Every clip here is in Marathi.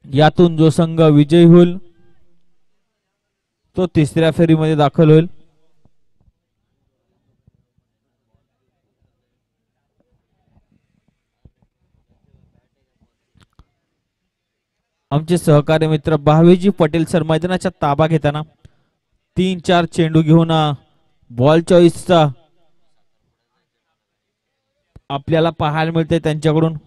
यातून जो संघ विजयी होईल तो तिसऱ्या फेरीमध्ये दाखल होईल. आमचे सहकारी मित्र भावेजी पटेल सर मैदानाचा ताबा घेताना 3-4 चेंडू घेऊन बॉल चॉईसचा आपल्याला पाहायला मिळते त्यांच्याकडून.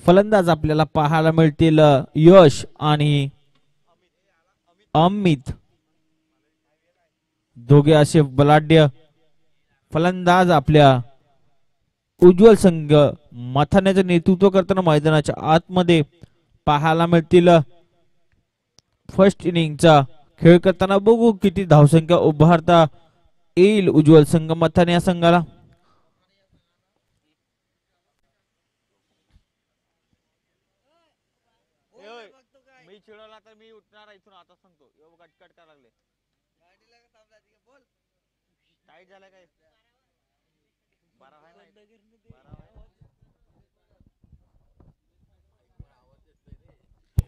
फलंदाज आपल्याला पाहायला मिळतील यश आणि अमित, दोघे असे बलाढ्य फलंदाज आपल्या उज्ज्वल संघ मथाण्याचे नेतृत्व करताना मैदानाच्या आतमध्ये पाहायला मिळतील. फर्स्ट इनिंगचा खेळ करताना बघू किती धावसंख्या उभारता येईल उज्ज्वल संघ मथाणे या संघाला.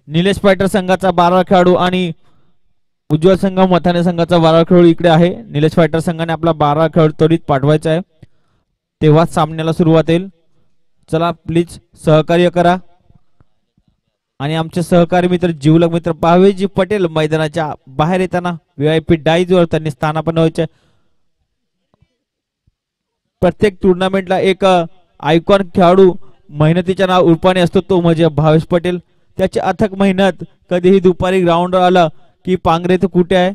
निलेश पायटर संघाचा 12 खेळाडू आणि उज्ज्वल संघ मथाणे संघाचा 12 खेळाडू इकडे आहे. निलेश पायटर संघाने आपला 12 खेळाडू त्वरित पाठवायचा आहे, तेव्हाच सामन्याला सुरुवात येईल. चला प्लीज सहकार्य करा. आणि आमचे सहकारी मित्र जीवलग मित्र भावेजी पटेल मैदानाच्या बाहेर येताना VIP डाईजवर त्यांनी स्थानापन्न व्हायचे. प्रत्येक टुर्नामेंटला एक आयकॉन खेळाडू मेहनतीच्या नाव उर्पाने असतो, तो म्हणजे भावेश पटेल. त्याची अथक मेहनत. कधीही दुपारी ग्राउंडवर आलं की पांगरे तर कुठे आहे,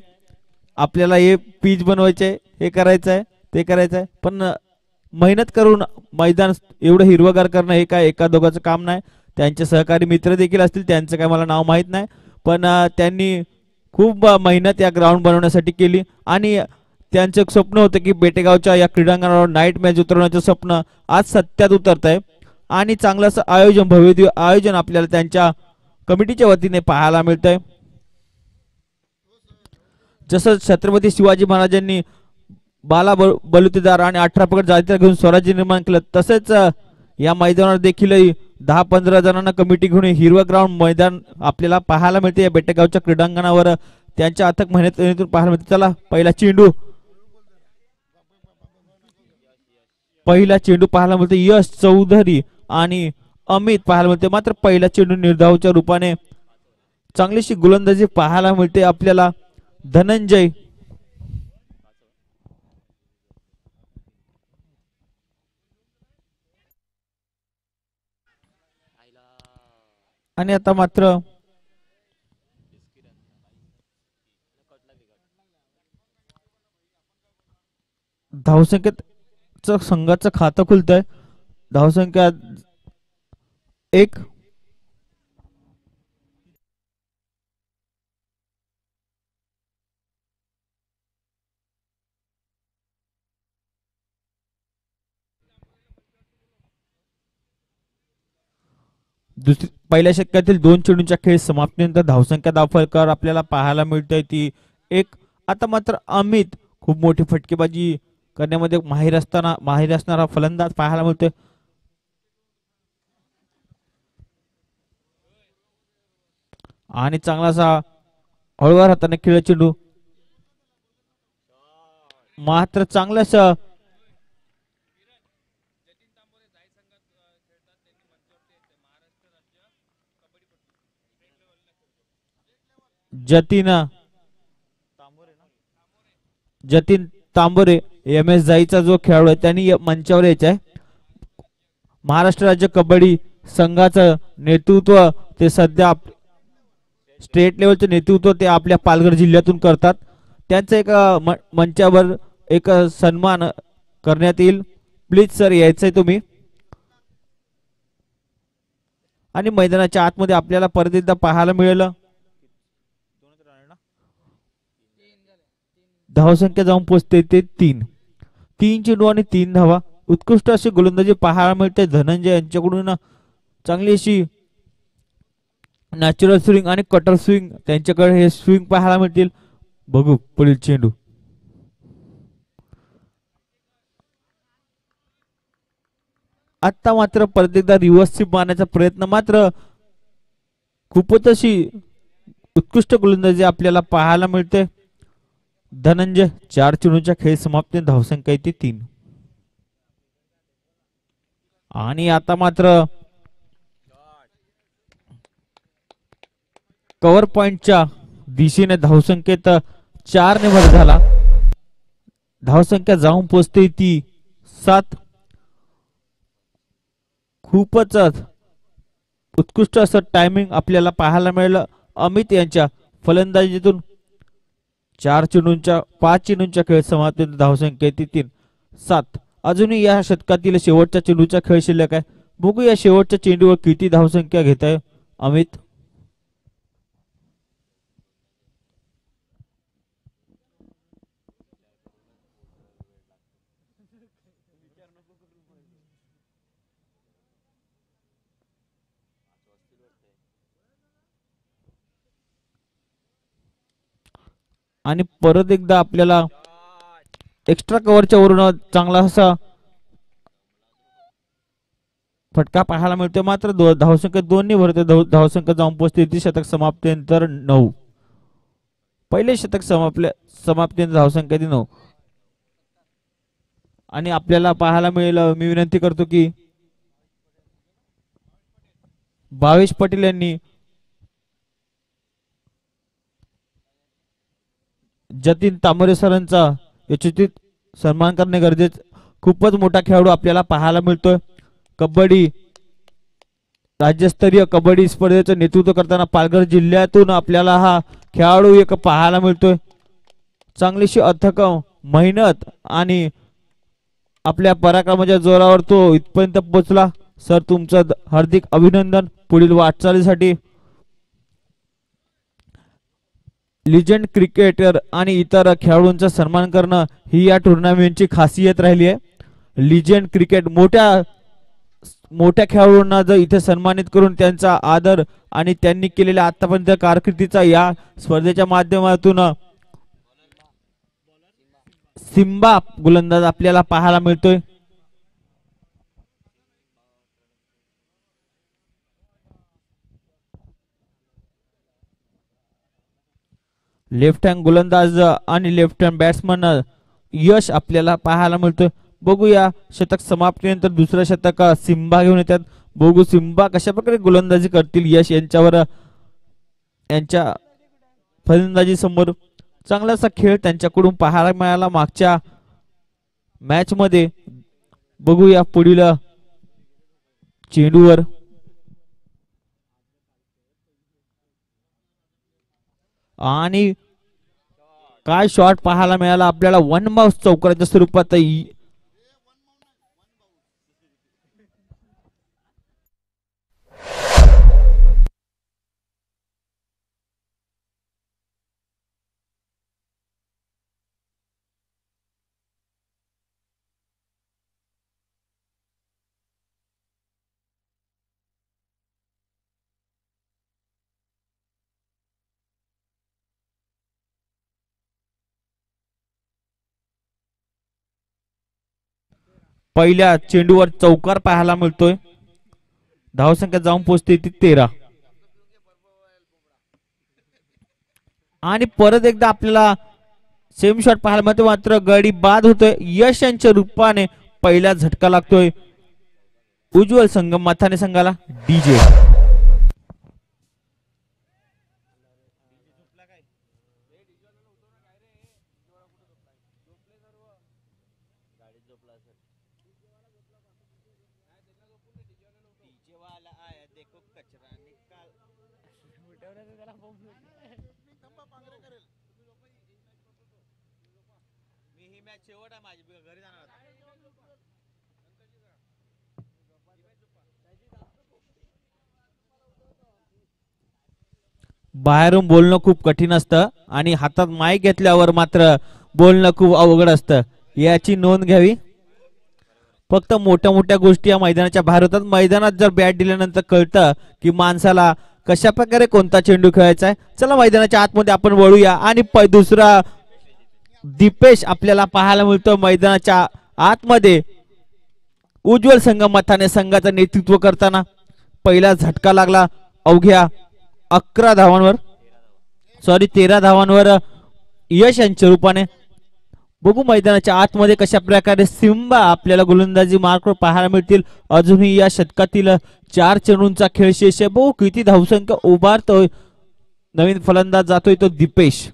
आपल्याला हे पीच बनवायचे, हे करायचं आहे, ते करायचं आहे. पण मेहनत करून मैदान एवढं हिरवगार करणं हे काय एका दोघांचं काम नाही. त्यांचे सहकारी मित्र देखील असतील, त्यांचं काय मला नाव माहीत नाही, पण त्यांनी खूप मेहनत या ग्राउंड बनवण्यासाठी केली. आणि त्यांचं एक स्वप्न होतं की बेटेगावच्या या क्रीडांगणावर नाईट मॅच उतरवण्याचं स्वप्न आज सत्यात उतरत आहे. आणि चांगलं असं आयोजन, भव्य आयोजन आपल्याला त्यांच्या कमिटीच्या वतीने पाहायला मिळतंय. जसं छत्रपती शिवाजी महाराजांनी बाला बलुतेदार आणि 18 पगड जातीला घेऊन स्वराज्य निर्माण केलं, तसेच या मैदानावर देखील 10-15 जणांना कमिटी घेऊन हिरवं ग्राउंड मैदान आपल्याला पाहायला मिळते या बेटेगावच्या क्रीडांगणावर. त्यांच्या अथक मेहनतीतून पाहायला मिळते. चला पहिला चेंडू पाहायला मिळते. यश चौधरी आणि अमित पाहायला मिळते. मात्र पहिला चेंडू निर्धावच्या रूपाने चांगलीशी गोलंदाजी पाहायला मिळते आपल्याला. धनंजय आणि आता मात्र धावसंख्येत संघाचं खातं खुलतंय. धावसंख्या 1. पहिल्या षटकातील 2 चेंडूंच्या खेळ समाप्तीनंतर धावसंख्या दाखल आपल्याला पाहायला मिळते ती 1. आता मात्र अमित खूप मोठी फटकेबाजी करण्यामध्ये माहिर असणारा फलंदाज पाहायला मिळतोय. आणि चांगलासा हळूवार हाताने खेळ चेंडू, मात्र चांगलासा जतीन तांबोरे MS जाईचा जो खेळाडू आहे त्यांनी मंचावर यायचा आहे. महाराष्ट्र राज्य कबड्डी संघाचं नेतृत्व ते सध्या स्टेट लेवलचे नेतृत्व ते आपल्या पालघर जिल्ह्यातून करतात. त्यांचं एक मंचावर एक सन्मान करण्यात येईल. प्लीज सर यायचंय तुम्ही. आणि मैदानाच्या आतमध्ये आपल्याला परत एकदा पाहायला मिळेल धावसंख्या जाऊन पोहोचते ते 3 चेंडू आणि 3 धावा. उत्कृष्ट अशी गोलंदाजी पाहायला मिळते धनंजय यांच्याकडून. चांगली अशी नॅचरल स्विंग आणि कटर स्विंग त्यांच्याकडे हे स्विंग पाहायला मिळतील. बघू पुढील चेंडू. आता मात्र परत एकदा रिव्हर्स स्वीप मारण्याचा प्रयत्न, मात्र खूपच अशी उत्कृष्ट गोलंदाजी आपल्याला पाहायला मिळते. धनंजय 4 चेंडूंच्या खेळ समाप्ती, धावसंख्या येते 3. आणि आता मात्र कव्हर पॉइंटच्या दिशेने धावसंख्येत 4 ने भर झाला. धावसंख्या जाऊन पोहोचते ती 7. खूपच उत्कृष्ट असं टायमिंग आपल्याला पाहायला मिळालं अमित यांच्या फलंदाजीतून. 5 चेंडूंच्या खेळ समाप्तीत धावसंख्या येते 3. 7. अजूनही या षटकातील शेवटच्या चेंडूचा खेळ शिल्लक आहे. बघू या शेवटच्या चेंडूवर किती धावसंख्या घेत आहे अमित. आणि परत एकदा आपल्याला एक्स्ट्रा कव्हरच्या वरून चांगला असा फटका पाहायला मिळतो. मात्र धावसंख्या 2 ने भरते. धावसंख्या जाऊन पोहोचते ती शतक समाप्तीनंतर 9. पहिले शतक समाप्तीनंतर धावसंख्या 9. आणि आपल्याला पाहायला मिळेल, मी विनंती करतो की भावेश पटेल यांनी जतीन तांबरे सरांचा यशस्वीत सन्मान करणे गरजेचे. खूपच मोठा खेळाडू आपल्याला पाहायला मिळतोय. कबड्डी राज्यस्तरीय कबड्डी स्पर्धेचं नेतृत्व करताना पालघर जिल्ह्यातून आपल्याला हा खेळाडू एक पाहायला मिळतोय. चांगलीशी अथक मेहनत आणि आपल्या पराक्रमाच्या जोरावर तो इथपर्यंत पोहोचला. सर तुमचं हार्दिक अभिनंदन पुढील वाटचालीसाठी. लिजेंड क्रिकेटर आणि इतर खेळाडूंचा सन्मान करणं ही या टुर्नामेंटची खासियत राहिली आहे. लिजेंड क्रिकेट मोठ्या खेळाडूंना जर इथे सन्मानित करून त्यांचा आदर आणि त्यांनी केलेल्या आतापर्यंत कारकिर्दीचा या स्पर्धेच्या माध्यमातून सिम्बा गोलंदाज आपल्याला पाहायला मिळतोय. लेफ्ट हँड गोलंदाज आणि लेफ्ट हँड बॅट्समन यश आपल्याला पाहायला मिळतोय. बघूया शतक समाप्तीनंतर दुसरं शतक सिम्बा घेऊन येतात. बघू सिम्बा कशा प्रकारे गोलंदाजी करतील. यश यांच्यावर यांच्या फलंदाजी समोर चांगलासा खेळ त्यांच्याकडून पाहायला मिळाला मागच्या मॅच मध्ये. बघूया पुढील चेंडूवर आणि काय शॉट पाहायला मिळाला आपल्याला. वन बाउन्स चौकाराच्या स्वरूपात पहिल्या चेंडूवर चौकार पाहायला मिळतोय. धावसंख्या जाऊन पोहोचते ती 13. आणि परत एकदा आपल्याला सेम शॉट पाहायला मिळतो, मात्र गडी बाद होतोय. यश यांच्या रूपाने पहिला झटका लागतोय उज्ज्वल संगम मथाने संघाला. डीजे बाहेरून बोलणं खूप कठीण असतं आणि हातात माईक घेतल्यावर मात्र बोलणं खूप अवघड असतं, याची नोंद घ्यावी. फक्त मोठ्या मोठ्या गोष्टी या मैदानाच्या बाहेर होतात. मैदानात जर बॅट दिल्यानंतर कळतं की माणसाला कशा प्रकारे कोणता चेंडू खेळायचा आहे चला मैदानाच्या आतमध्ये आपण वळूया आणि दुसरा दीपेश आपल्याला पाहायला मिळतो मैदानाच्या आतमध्ये उज्ज्वल संघ मथाने संघाचं नेतृत्व करताना पहिला झटका लागला अवघ्या 11 धावांवर 13 धावांवर यश यांच्या रूपाने बघू मैदानाच्या आतमध्ये कशा प्रकारे सिम्बा आपल्याला गोलंदाजी मार्कवर पाहायला मिळतील अजूनही या षटकातील 4 चेंडूंचा खेळ शेष आहे बघू किती धावसंख्या उभारतोय नवीन फलंदाज जातोय तो दीपेश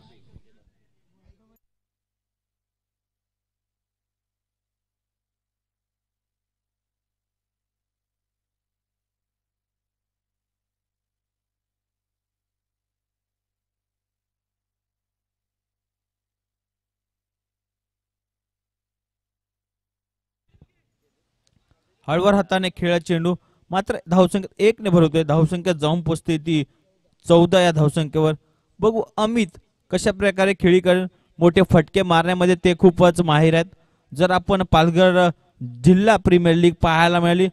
हळवर हाताने खेळा चेंडू मात्र धावसंख्या 1 ने भरवते धावसंख्या जाऊन पोचते ती 14 या धावसंख्येवर बघू अमित कशा प्रकारे खेळी करेल मोठे फटके मारण्यामध्ये ते खूपच माहिर आहेत जर आपण पालघर जिल्हा प्रीमियर लीग पाहायला मिळाली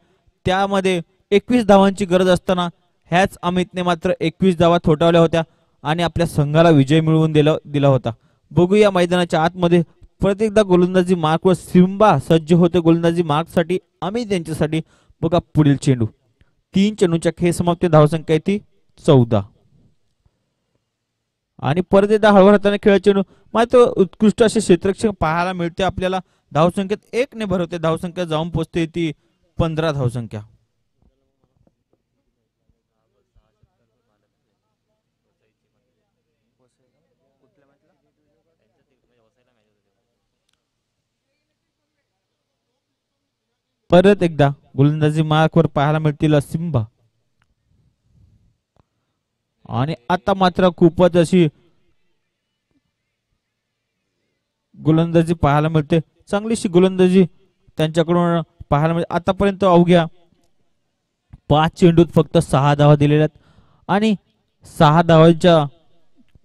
त्यामध्ये 21 धावांची गरज असताना ह्याच अमितने मात्र 21 धावा थोटावल्या होत्या आणि आपल्या संघाला विजय मिळवून दिला होता बघू या मैदानाच्या आतमध्ये परत एकदा गोलंदाजी मार्कवर सिम्बा सज्ज होते गोलंदाजी मार्कसाठी अमित यांच्यासाठी बघा पुढील चेंडू 3 चेंडूच्या खेळ समाप्ती धावसंख्या ती 14 आणि परत एकदा हळवर हाताने खेळ चेंडू मात्र उत्कृष्ट असे क्षेत्ररक्षण पाहायला मिळते आपल्याला धावसंख्येत 1 ने भरवते धावसंख्या जाऊन पोचते ती 15 धावसंख्या परत एकदा गोलंदाजी मार्कवर पाहायला मिळतील सिम्बा आणि आता मात्र खूपच अशी गोलंदाजी पाहायला मिळते चांगलीशी गोलंदाजी त्यांच्याकडून पाहायला मिळते आतापर्यंत अवघ्या 5 चेंडूत फक्त 6 धावा दिलेल्या आहेत आणि 6 धावांच्या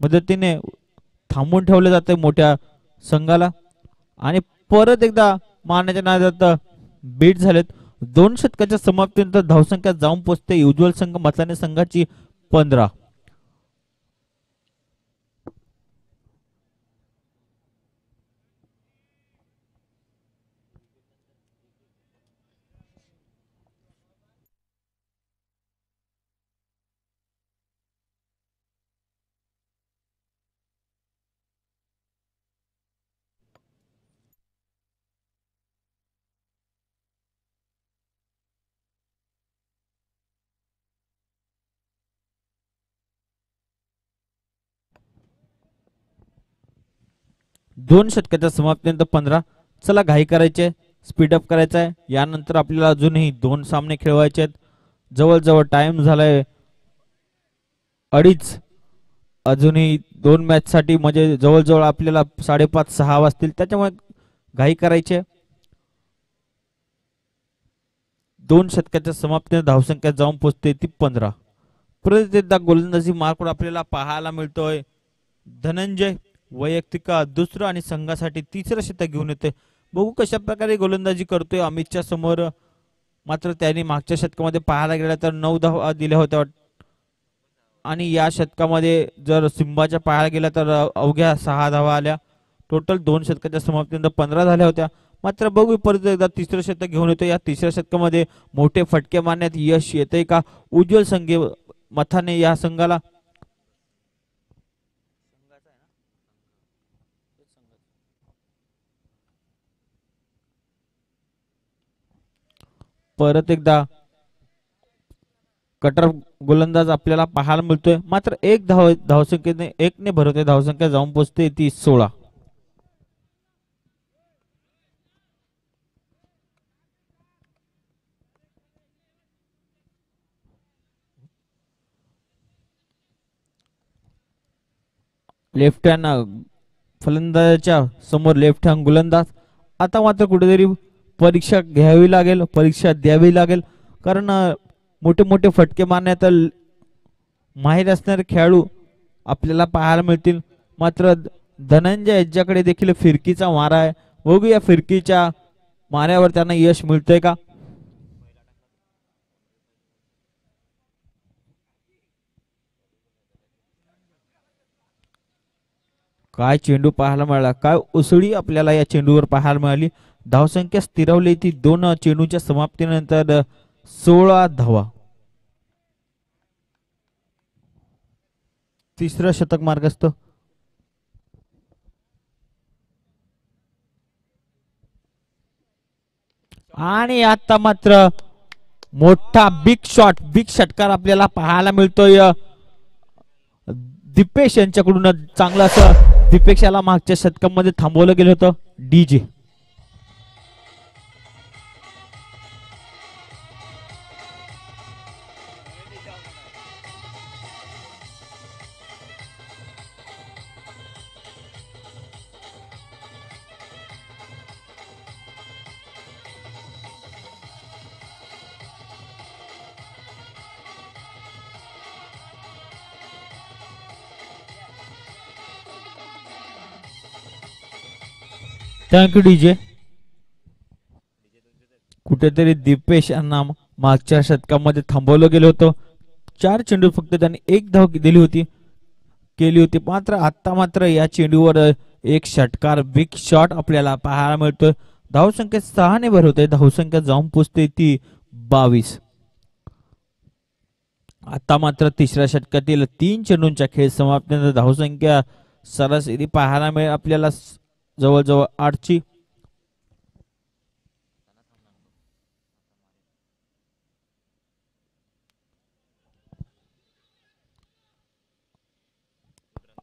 मदतीने थांबून ठेवले जाते मोठ्या संघाला आणि परत एकदा मारण्याच्या नादात बीट झालेत 2 षटकाच्या समाप्तीनंतर धावसंख्या जाऊन पोचते उज्ज्वल संघ मथाने संघाची 15 2 षटकाच्या समाप्तीनंतर 15 चला घाई करायचे स्पीडअप करायचा आहे यानंतर आपल्याला अजूनही 2 सामने खेळवायचे आहेत जवळजवळ टाइम झालाय 2:30 अजूनही 2 मॅच साठी म्हणजे जवळजवळ आपल्याला 5:30-6 वाजतील त्याच्यामुळे घाई करायचे 2 षटकाच्या समाप्तीने धावसंख्या जाऊन पोचते ती 15 परत एकदा गोलंदाजी मार्कवर आपल्याला पाहायला मिळतोय धनंजय वैयक्तिक दुसरं आणि संघासाठी तिसरं षटक घेऊन येते बघू कशा प्रकारे गोलंदाजी करतोय अमितच्या समोर मात्र त्यांनी मागच्या षटकामध्ये पाहायला गेला तर 9 धावा दिल्या होत्या आणि या षटकामध्ये जर सिम्बाच्या पाहायला गेला तर अवघ्या 6 धावा आल्या टोटल 2 षटकाच्या समाप्तीनंतर 15 झाल्या होत्या मात्र बघू परत एकदा तिसरं षटक घेऊन येतो या तिसऱ्या षटकामध्ये मोठे फटके मारण्यात यश येते का उज्ज्वल संघ मथाने या संघाला परत एकदा कटर गोलंदाज आपल्याला पाहायला मिळतोय मात्र 1 धावसंख्येने 1 ने भरवते धावसंख्या जाऊन पोचते ती 16 लेफ्ट हँड फलंदाजाच्या समोर लेफ्ट हँड गोलंदाज आता मात्र कुठेतरी परीक्षा घ्यावी लागेल परीक्षा द्यावी लागेल कारण मोठे मोठे फटके मारण्यात माहिर असणारे खेळाडू आपल्याला पाहायला मिळतील मात्र धनंजय यांच्याकडे देखील फिरकीचा मारा आहे बघू या फिरकीच्या माऱ्यावर त्यांना यश मिळतंय का काय चेंडू पाहायला मिळाला, काय उसळी आपल्याला या चेंडूवर पाहायला मिळाली. धावसंख्या स्थिरावली ती 2 चेंडूच्या समाप्तीनंतर 16 धावा. तिसरं शतक मार्गस्थ. आणि आता मात्र मोठा बिग षटकार आपल्याला पाहायला मिळतोय दीपेश यांच्याकडून. चांगलं असं दीपेशाला मागच्या शतकामध्ये थांबवलं गेलं होतं डीजे. Thank you DJ. कुठेतरी दीपेश यांना मागच्या शतकामध्ये थांबवलं गेलं होतं. 4 चेंडू फक्त त्यांनी 1 धाव दिली होती केली होती. मात्र आता मात्र या चेंडूवर एक षटकार बिग शॉट आपल्याला पाहायला मिळतोय. धावसंख्या 6 ने भर होते. धावसंख्या जाऊन पोचते ती 22. आता मात्र तिसऱ्या षटकातील 3 चेंडूंच्या खेळ समाप्तीनंतर धावसंख्या सरासरी पाहायला मिळेल आपल्याला जवळजवळ 8ची.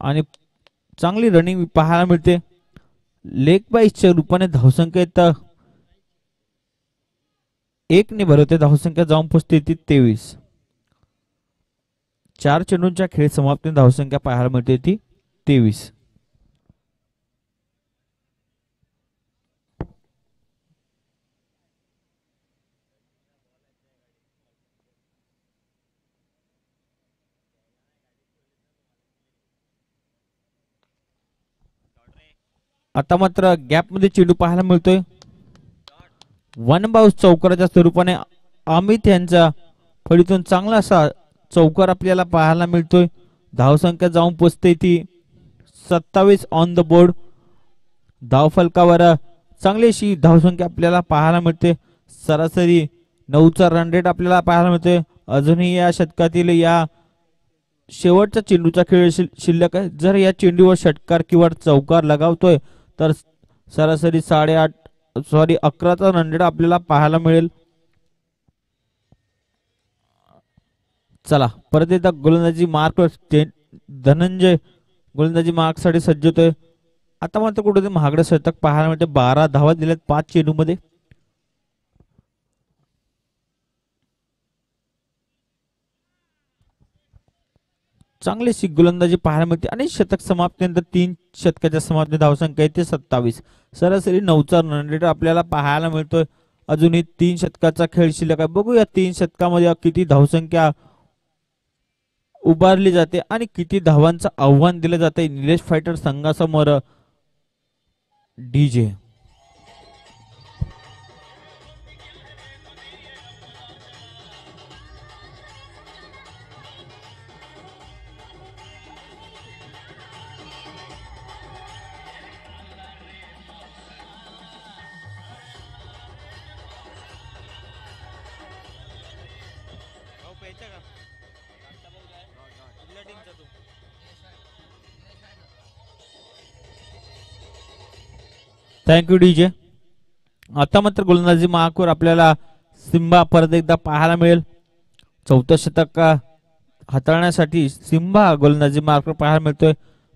आणि चांगली रनिंग पाहायला मिळते. लेग बाईसच्या रूपाने धावसंख्येत 1 ने भरवते. धावसंख्या जाऊन पोचते ती 23. 4 चेंडूंच्या खेळ समाप्तीने धावसंख्या पाहायला मिळते ती 23. आता मात्र गॅप मध्ये चेंडू पाहायला मिळतोय. वन बाउस चौकाराच्या स्वरूपाने अमित यांचा फळीतून चांगला असा चौकार आपल्याला पाहायला मिळतोय. धावसंख्या जाऊन पोचते ती 27 ऑन द बोर्ड. धावफलकावर चांगली अशी धावसंख्या आपल्याला पाहायला मिळते. सरासरी 9चा रन रेट आपल्याला पाहायला मिळते. अजूनही या षटकातील या शेवटचा चेंडूचा खेळ शिल्लक आहे. जर या चेंडूवर षटकार किंवा चौकार लगावतोय तर सरासरी 11चा रन रेट आपल्याला पाहायला मिळेल. चला परत एकदा गोलंदाजी मार्क धनंजय गोलंदाजी मार्क साठी सज्ज होतोय. आता मात्र कुठे महागडे शतक पाहायला मिळते. 12 धावा दिल्यात 5 चेंडू मध्ये. चांगली गोलंदाजी पाहायला मिळते. आणि शतक समाप्तीनंतर 3 षटकाच्या समाप्ती धावसंख्या येते 27. सरासरी 9चा रन रेट आपल्याला पाहायला मिळतोय. अजूनही 3 षटकाचा खेळ शिल्लक आहे. बघूया 3 षटकामध्ये किती धावसंख्या उभारली जाते आणि किती धावांचं आव्हान दिलं जाते निलेश फायटर संघासमोर. DJ thank you DJ. आता मात्र गोलंदाजी मार्कवर आपल्याला सिम्बा परत एकदा पाहायला मिळेल. 4थं षटक हाताळण्यासाठी सिम्बा गोलंदाजी मार्कवर पाहायला मिळतोय.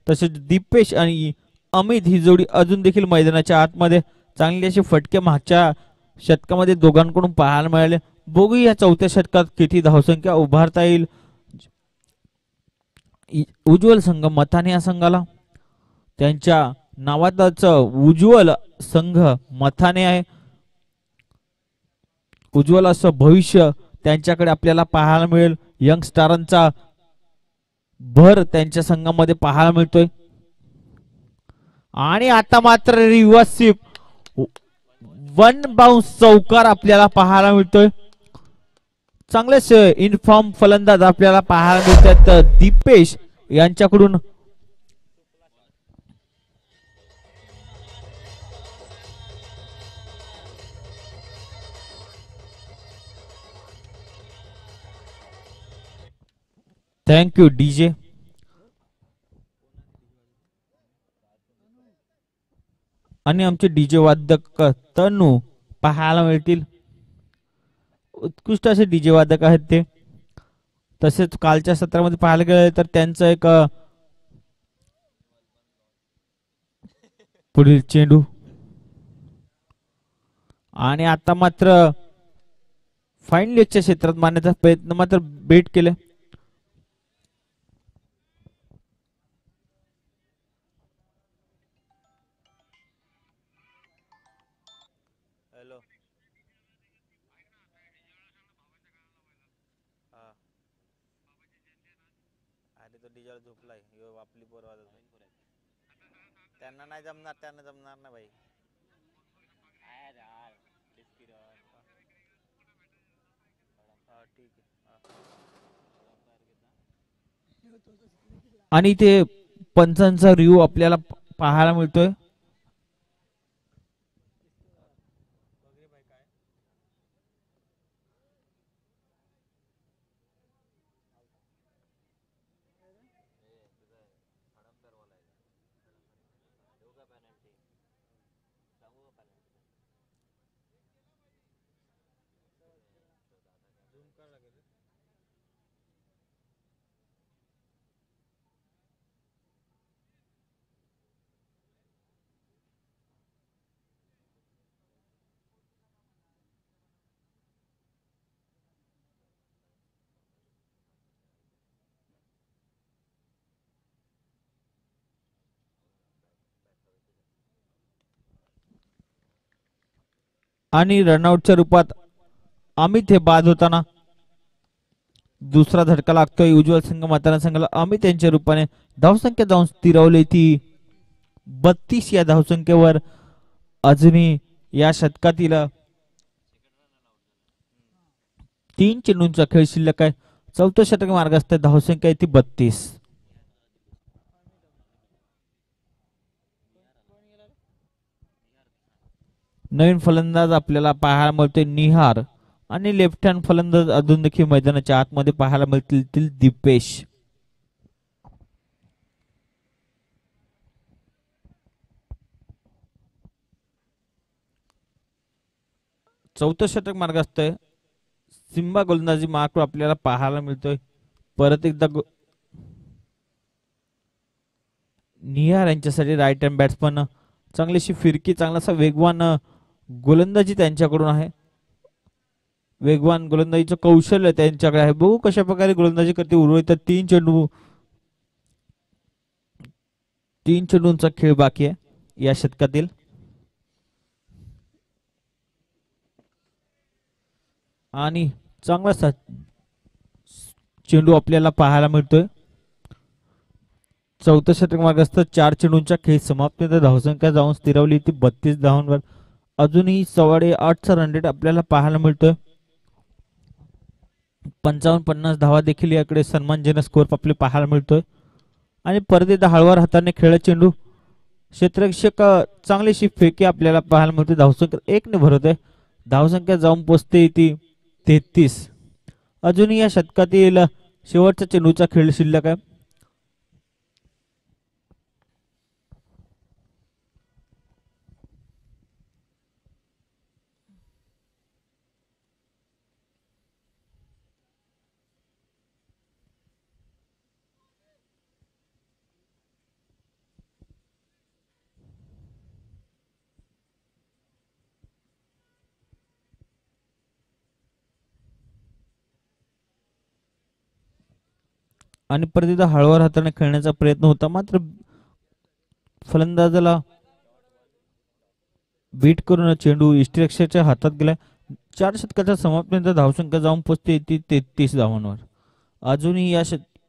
तसेच दीपेश आणि अमित ही जोडी अजून देखील मैदानाच्या आतमध्ये चांगली अशी फटके मागच्या षटकामध्ये दोघांकडून पाहायला मिळाले. बघूया 4थ्या षटकात किती धावसंख्या उभारता येईल. उज्ज्वल संघ मथाने या संघाला त्यांच्या नावातच उज्ज्वल संघ मथाने आहे. उज्ज्वल असं भविष्य त्यांच्याकडे आपल्याला पाहायला मिळेल. यंग स्टारांचा भर त्यांच्या संघामध्ये पाहायला मिळतोय. आणि आता मात्र रिव्हर्स स्वीप वन बाउन्स चौकार आपल्याला पाहायला मिळतोय. चांगलेच इनफॉर्म फलंदाज आपल्याला पाहायला मिळतात दीपेश यांच्याकडून. Thank you DJ. आणि आमचे डीजे वादक तनू पाहायला मिळतील. उत्कृष्ट असे डीजे वादक आहेत ते. तसेच कालच्या सत्रामध्ये पाहायला गेले तर त्यांचं एक पुढील चेंडू. आणि आता मात्र फाईन लेगच्या क्षेत्रात मारण्याचा प्रयत्न मात्र बेट केले. हॅलो. हा. अरे तो डीजेला झोपलाय आपली पोरवा. त्यांना नाही जमणार, त्यांना जमणार ना भाई. हा ठीक आहे. आणि ते पंचांचा रिव्ह्यू आपल्याला पाहायला मिळतोय. आणि रनआउटच्या रूपात अमित हे बाद होताना दुसरा झटका लागतोय उज्ज्वल संघ मतदार संघाला. अमित यांच्या रूपाने धावसंख्या जाऊन स्थिरावली ती 32 या धावसंख्येवर. अजूनही या शतकातील 3 चेंडूंचा खेळ शिल्लक आहे. चौथं षटक मार्गस्थ धावसंख्या आहे ती 32. नवीन फलंदाज आपल्याला पाहायला मिळतोय निहार. आणि लेफ्ट हँड फलंदाज अजून देखील मैदानाच्या आतमध्ये पाहायला मिळतील दीपेश. चौथं षटक मार्गस्थ आहे. सिम्बा गोलंदाजी मार्क आपल्याला पाहायला मिळतोय. परत एकदा निहार यांच्यासाठी राईट हँड बॅट्समन. चांगलीशी फिरकी, चांगलासा वेगवान गोलंदाजी त्यांच्याकडून आहे. वेगवान गोलंदाजीचं कौशल्य त्यांच्याकडे आहे. बघू कशा प्रकारे गोलंदाजी करते उर्वरित 3 चेंडूंचा खेळ बाकी आहे या शतकातील. आणि चांगलासा चेंडू आपल्याला पाहायला मिळतोय. चौथं षटक मार्गस्थ 4 चेंडूंच्या खेळ समाप्त. धावसंख्या जाऊन स्थिरवली ती 32 धावांवर. अजूनही 8.25चा रन रेट आपल्याला पाहायला मिळतोय. 55-50 धावा देखील याकडे सन्मानजनक स्कोर आपले पाहायला मिळतोय. आणि परत एकदा हळवार हाताने खेळत चेंडू क्षेत्ररक्षक चांगलीशी फेकी आपल्याला पाहायला मिळते. धावसंख्या 1 ने भरत आहे. धावसंख्या जाऊन पोचते ती 33. अजूनही या शतकातील शेवटच्या चेंडूचा खेळ शिल्लक आहे. आणि परत एकदा हळवार हाताने खेळण्याचा प्रयत्न होता, मात्र फलंदाजाला बीट करून चेंडू इष्टरक्षकाच्या हातात गेला. 4 षटकाच्या समाप्तीनंतर धावसंख्या जाऊन पोचते ती 33 धावांवर. अजूनही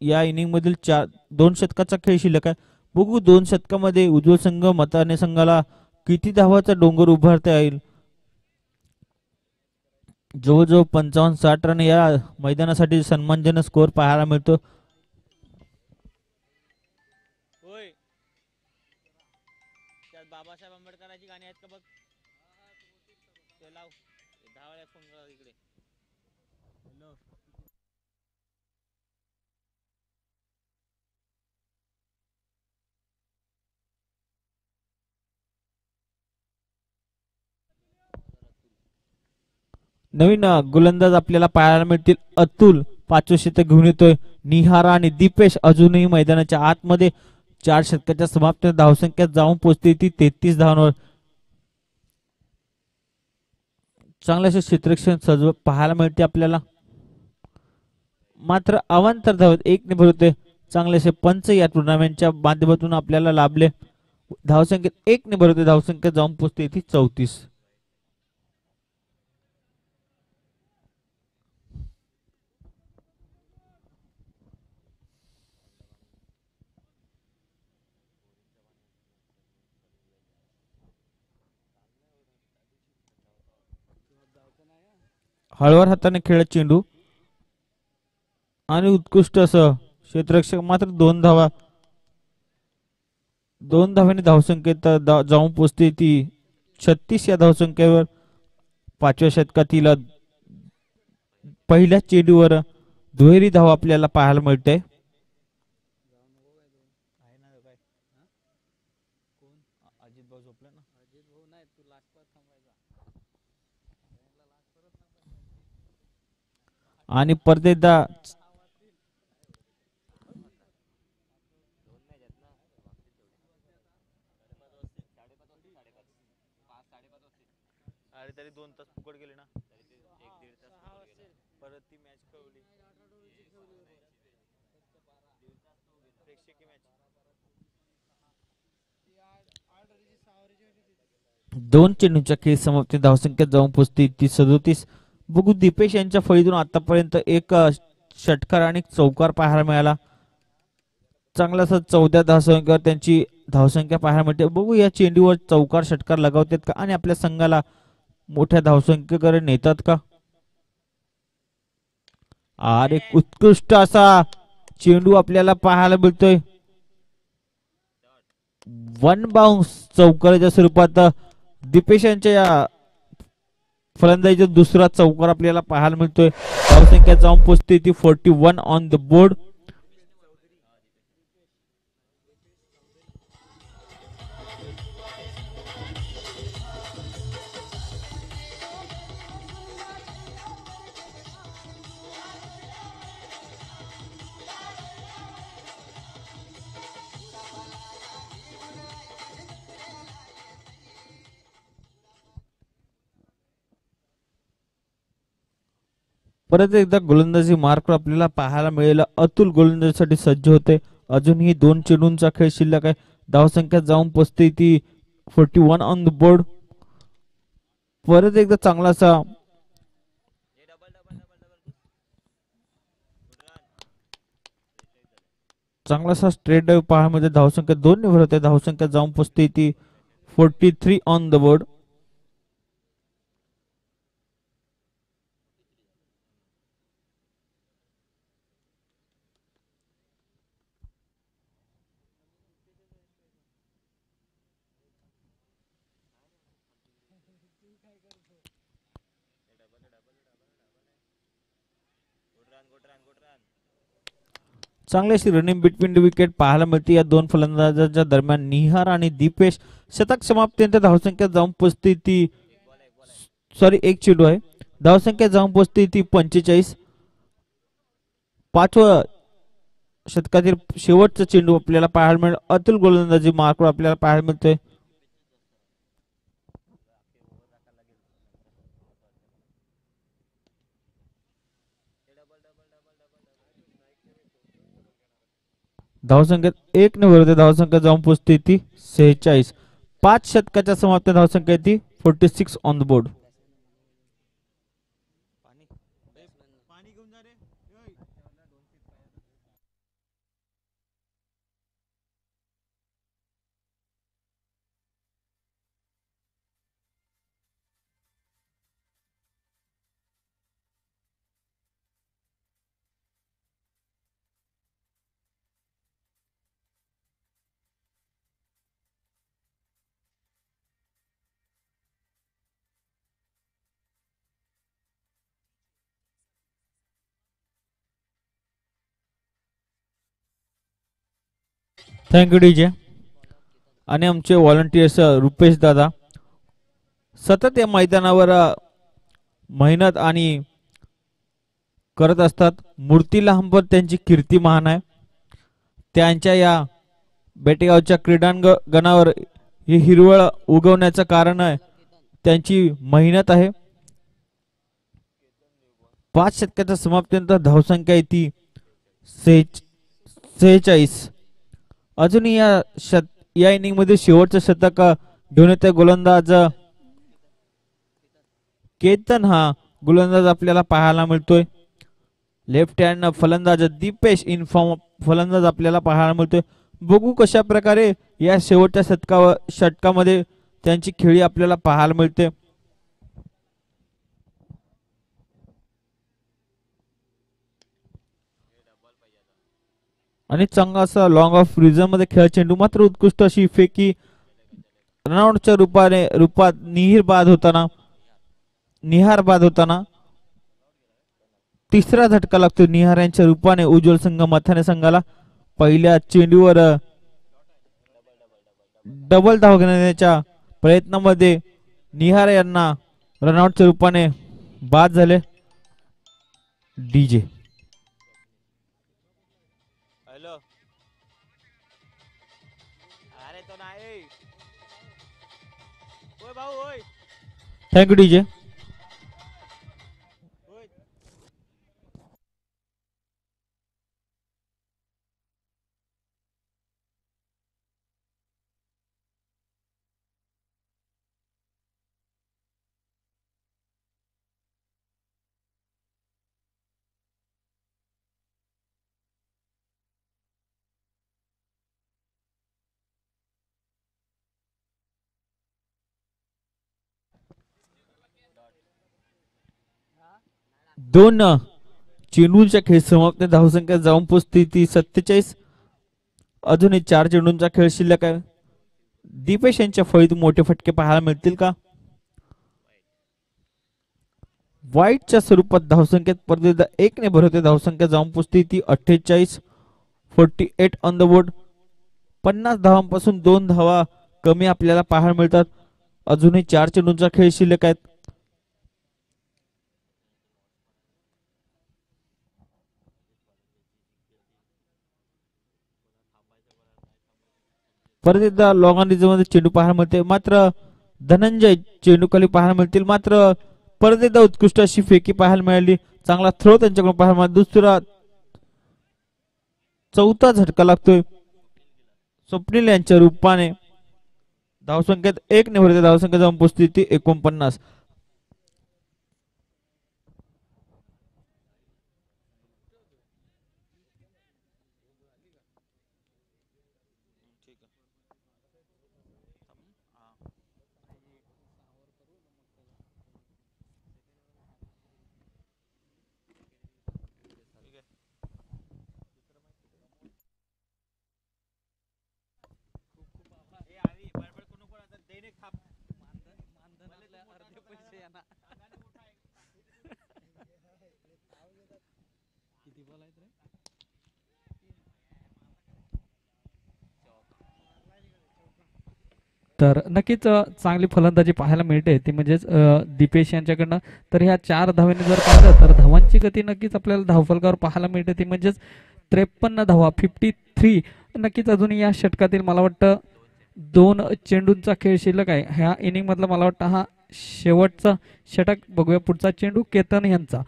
या इनिंग मधील 2 षटकाचा खेळ शिल्लक आहे. बघू 2 षटकामध्ये उज्ज्वल संघ मताने संघाला किती धावाचा डोंगर उभारता येईल. जवळजवळ 55-60 रन या मैदानासाठी सन्मानजनक स्कोर पाहायला मिळतो. बाबासाहेब आंबेडकरांची गाणी आहेत का बघ. ते लाव 10 वेळा फोन करा इकडे. नवीन गोलंदाज आपल्याला पाहायला मिळतील. अतुल 5वे शतक घेऊन येतोय. निहारा आणि दीपेश अजूनही मैदानाच्या आतमध्ये. 4 षटकाच्या समाप्त धावसंख्या जाऊन पोहोचते ती 33 धावांवर. चांगले क्षेत्ररक्षण सजव पाहायला मिळते आपल्याला. मात्र अवांतर धावत 1 ने भरवते. चांगलेसे पंच या टुर्नामेंटच्या माध्यमातून आपल्याला लाभले. धावसंख्येत 1 ने भरवते. धावसंख्या जाऊन पोहोचते ती 34. हळवर हाताने खेळत चेंडू आणि उत्कृष्ट असं क्षेत्ररक्षक. मात्र 2 धावा. 2 धावांनी धावसंख्येत जाऊन पोहोचते ती 36 या धावसंख्येवर. 5व्या षटकातील पहिल्या चेंडूवर दुहेरी धाव आपल्याला पाहायला मिळते. आणि परत एकदा तरी 2 तास फुकट गेले ना. परत ती मॅच कळवली. 2 चेंडूंच्या खेळ समाप्ती धावसंख्या जाऊन पोहोचते ती 37. बघू दीपेश यांच्या फळीतून आतापर्यंत एक षटकार आणि चौकार पाहायला मिळाला. चांगलासा 14 धावसंख्येवर त्यांची धावसंख्या पाहायला मिळते. बघू या चेंडूवर चौकार षटकार लगावतात का आणि आपल्या संघाला मोठ्या धावसंख्येकडे नेतात का. अरे उत्कृष्ट असा चेंडू आपल्याला पाहायला मिळतोय. 1 बाउन्स चौकाराच्या स्वरूपात दीपेश यांच्या या फलंदाजीचा दुसरा चौकार आपल्याला पाहायला मिळतोय. धावसंख्या जाऊन पोहोचते ती 41 ऑन द बोर्ड. परत एकदा गोलंदाजी मार्क आपल्याला पाहायला मिळेल. अतुल गोलंदाजीसाठी सज्ज होते. अजूनही 2 चेंडूंचा खेळ शिल्लक आहे. धावसंख्या जाऊन पोहोचते ती 41 ऑन द बोर्ड. परत एकदा चांगलासा स्ट्रेट ड्राइव्ह पाहायला मिळते. धावसंख्या 2 ने भरवते. धावसंख्या जाऊन पोहोचते ती 43 ऑन द बोर्ड. चांगली अशी रनिंग बिटवीन द विकेट पाहायला मिळते या 2 फलंदाजांच्या दरम्यान. निहार आणि दीपेश. शतक समाप्तीनंतर धावसंख्या जाऊन पोहोचते ती एक चेंडू आहे. धावसंख्या जाऊन पोहोचते ती 45. 5व्या षटकातील शेवटचा चेंडू आपल्याला पाहायला मिळेल. अतुल गोलंदाजी मार्कवर आपल्याला पाहायला मिळतोय. धावसंख्येत 1 ने भरवते. धावसंख्या जाऊन पोहोचते ती 46. 5 षटकाच्या समाप्त धावसंख्या ती 46 on the board. Thank you DJ. आणि आमचे व्हॉलंटियर्स रुपेश दादा सतत या मैदानावर मेहनत आणि करत असतात. मूर्ती लहान पण त्यांची कीर्ती महान आहे. त्यांच्या या बेटेगावच्या क्रीडांगणावर ही हिरवळ उगवण्याचं कारण आहे त्यांची मेहनत आहे. 5 षटकाच्या समाप्तीनंतर धावसंख्या आहे ती 46. अजूनही या इनिंग मध्ये शेवटचं शतक घेऊन येते गोलंदाज केतन. हा गोलंदाज आपल्याला पाहायला मिळतोय. लेफ्ट हँड फलंदाज दीपेश इनफॉर्म फलंदाज आपल्याला पाहायला मिळतोय. बघू कशा प्रकारे या शेवटच्या षटकामध्ये त्यांची खेळी आपल्याला पाहायला मिळते. आणि चांगला असा लॉंग ऑफ रिझन मध्ये खेळ चेंडू मात्र उत्कृष्ट अशी फेकी रनआउटच्या रूपात निहार बाद होताना तिसरा झटका लागतो निहार यांच्या रूपाने उज्ज्वल संघ मथाने संघाला. पहिल्या चेंडूवर डबल धाव घेण्याच्या प्रयत्नामध्ये निहार यांना रनआउटच्या रूपाने बाद झाले. DJ thank you DJ. दोन चेंडूंच्या खेळ समाप्त धावसंख्या जाऊन पोचते ती 47. अजूनही 4 चेंडूंचा खेळ शिल्लक आहे. दीपेश यांच्या फळीत मोठे फटके पाहायला मिळतील का? वाईटच्या स्वरूपात धावसंख्येत परत 1 ने भरवते. धावसंख्या जाऊन पोचते ती 48. 48 ऑन द बोर्ड. 50 धावांपासून 2 धावा कमी आपल्याला पाहायला मिळतात. अजूनही 4 चेंडूंचा खेळ शिल्लक आहेत. परत एकदा लॉंग ऑन रिझर्व मध्ये चेंडू पाहायला मिळते. मात्र धनंजय चेंडू खाली पाहायला मिळतील. मात्र परत एकदा उत्कृष्ट अशी फेकी पाहायला मिळाली. चांगला थ्रो त्यांच्याकडून पाहायला मिळाला. दुसरा चौथा झटका लागतोय स्वप्नील यांच्या रूपाने. धावसंख्येत 1 ने भरते. धावसंख्या जाऊन पोचते ती 49. तर नक्कीच चांगली फलंदाजी पाहायला मिळते ती म्हणजेच दीपेश यांच्याकडनं. तर ह्या 4 धावेने जर पाहिलं तर धावांची गती नक्कीच आपल्याला धावफलकावर पाहायला मिळते ती म्हणजेच 53 धावा 53. नक्कीच अजून या षटकातील मला वाटतं 2 चेंडूंचा खेळ शिल्लक आहे. ह्या इनिंग मधला मला वाटतं हा शेवटचा षटक. बघूया पुढचा चेंडू केतन यांचा.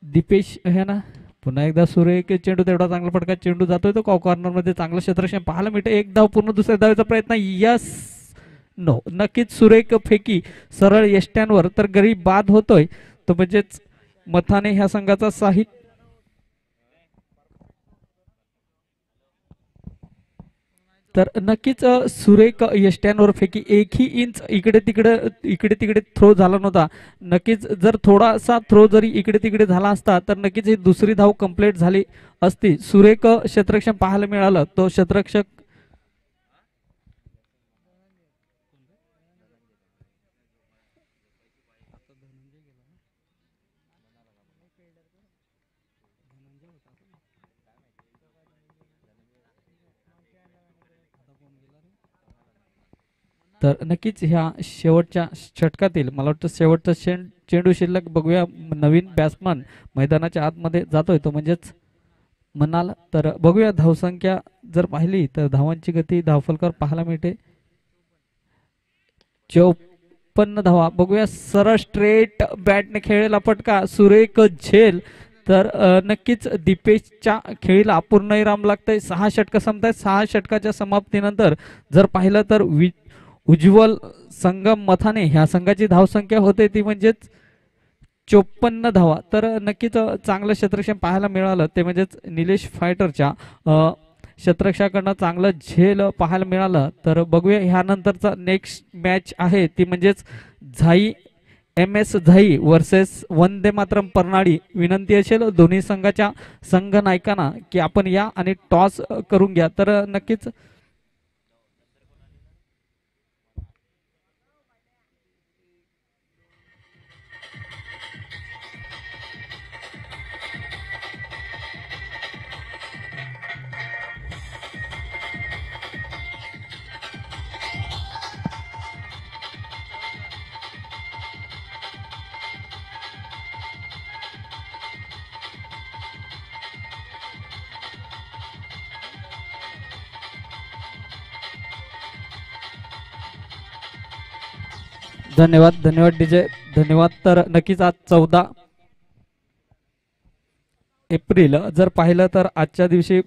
दीपेश ह्या ना पुन्हा एकदा सुरेख चेंडू तेवढा चांगला फटका चेंडू जातोय तो कॉर्नर मध्ये चांगलं क्षेत्ररक्षण पाहायला मिळतं. एक धाव पूर्ण दुसऱ्या धावेचा प्रयत्न. Yes no. नक्कीच सुरेख फेकी सरळ यष्ट्यांवर तर गरीब बाद होतोय तो म्हणजेच मथाने ह्या संघाचा साहित्य. तर नक्कीच सुरेख यष्ट्यांवर फेकी एकही इंच इकडे तिकडे थ्रो झाला नव्हता. नक्कीच जर थोडासा थ्रो जरी इकडे तिकडे झाला असता तर नक्कीच ही दुसरी धाव कंप्लीट झाली असती. सुरेख क्षेत्ररक्षण पाहायला मिळालं. तो क्षेत्ररक्षक तर नक्कीच ह्या शेवटच्या षटकातील मला वाटतं शेवटचा चेंडू शिल्लक बघूया. नवीन बॅट्समन मैदानाच्या आतमध्ये जातोय तो म्हणजेच म्हणाल तर बघूया. धावसंख्या जर पाहिली तर धावांची गती धावफलकावर पाहायला मिळते 54 धावा. बघूया सरळ स्ट्रेट बॅटने खेळलेला फटका सुरेख झेल. तर नक्कीच दीपेशच्या खेळीला पूर्णविराम लागतंय. 6 षटकं संपतायत. 6 षटकाच्या समाप्तीनंतर जर पाहिलं तर उज्ज्वल संगम मथाने ह्या संघाची धावसंख्या होते ती म्हणजेच 54 धावा. तर नक्कीच चांगलं क्षेत्ररक्षण पाहायला मिळालं ते म्हणजेच निलेश फायटरच्या क्षेत्ररक्षकाकडनं चांगलं झेल पाहायला मिळालं. तर बघूया ह्यानंतरचा नेक्स्ट मॅच आहे ती म्हणजेच झाई MS झाई वर्सेस वंदे मातरम परनाळी. विनंती असेल दोन्ही संघाच्या संघ नायकांना की आपण या आणि टॉस करून घ्या. तर नक्कीच धन्यवाद डीजे धन्यवाद. तर नक्कीच आज 14 एप्रिल जर पाहिलं तर आजच्या दिवशी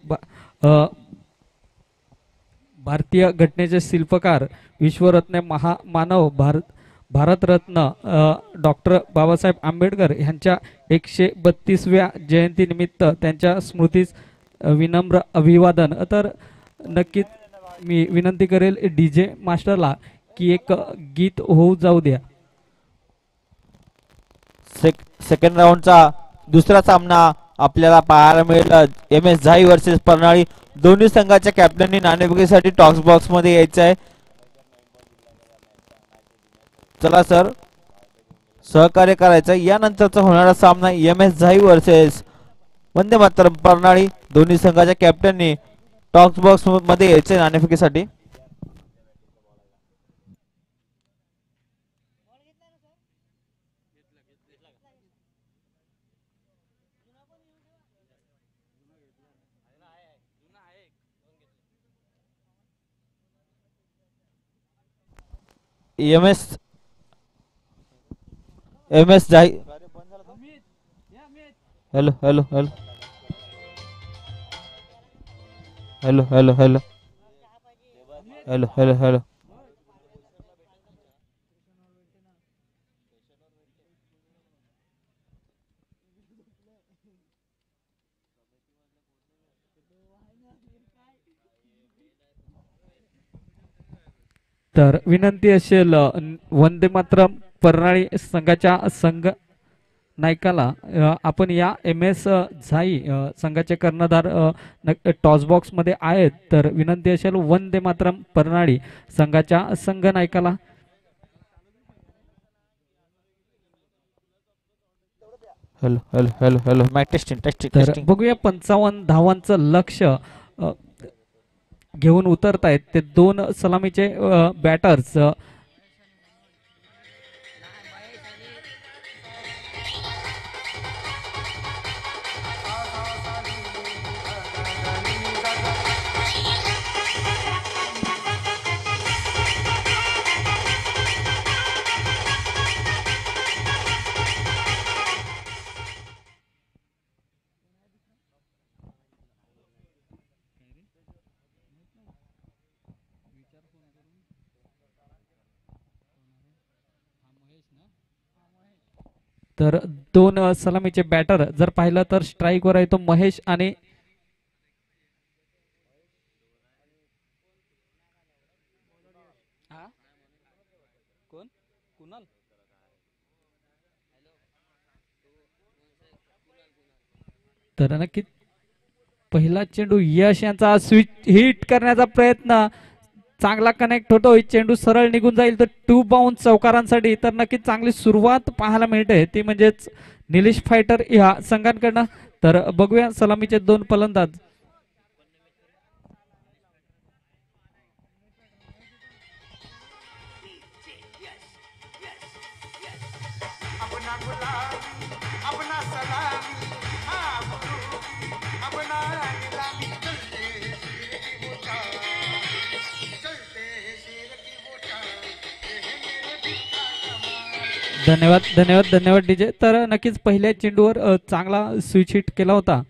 भारतीय घटनेचे शिल्पकार विश्वरत्न महामानव भारतरत्न डॉक्टर बाबासाहेब आंबेडकर यांच्या 132व्या जयंतीनिमित्त त्यांच्या स्मृतीस विनम्र अभिवादन. तर नक्कीच मी विनंती करेल डीजे मास्टरला की एक गीत होऊ जाऊ द्या. सेकंड राऊंडचा दुसरा सामना आपल्याला पाहायला मिळेल. MS झाई वर्सेस परनाळी. दोन्ही संघाच्या कॅप्टननी नाणेफेकीसाठी टॉक्स बॉक्स मध्ये यायचं आहे. चला सर सहकार्य करायचं. यानंतरचा होणारा सामना MS झाई वर्सेस वंदे मातरम परनाळी. दोन्ही संघाच्या कॅप्टननी टॉक्स बॉक्स मध्ये यायचे नाणेफेकीसाठी. MS झाई. Hello hello hello hello hello hello hello hello hello तर विनंती असेल वंदे मातरम परनाळी संघाच्या संघ नायकाला आपण या MS झाई संघाचे कर्णधार टॉस बॉक्स मध्ये आहेत. तर विनंती असेल वंदे मातरम परनाळी संघाच्या संघ नायकाला. Hello hello hello hello match testing testing तर टेस्टिंग. बघूया 55 धावांचं लक्ष घेऊन उतरतायत ते दोन सलामीचे बॅटर्स. तर दोन सलामीचे बॅटर जर पाहिलं तर स्ट्राईक वर आहे तो महेश आणि तर नक्की पहिला चेंडू यश यांचा स्विच हिट करण्याचा प्रयत्न चांगला कनेक्ट होतो. चेंडू सरळ निघून जाईल तर 2 बाउन्स चौकारांसाठी. तर नक्कीच चांगली सुरुवात पाहायला मिळते ती म्हणजेच निलेश फायटर ह्या संघांकडनं. तर बघूया सलामीचे दोन फलंदाज. धन्यवाद धन्यवाद धन्यवाद डीजे. तर नक्कीच पहिल्या चेंडूवर चांगला स्विच हिट केला होता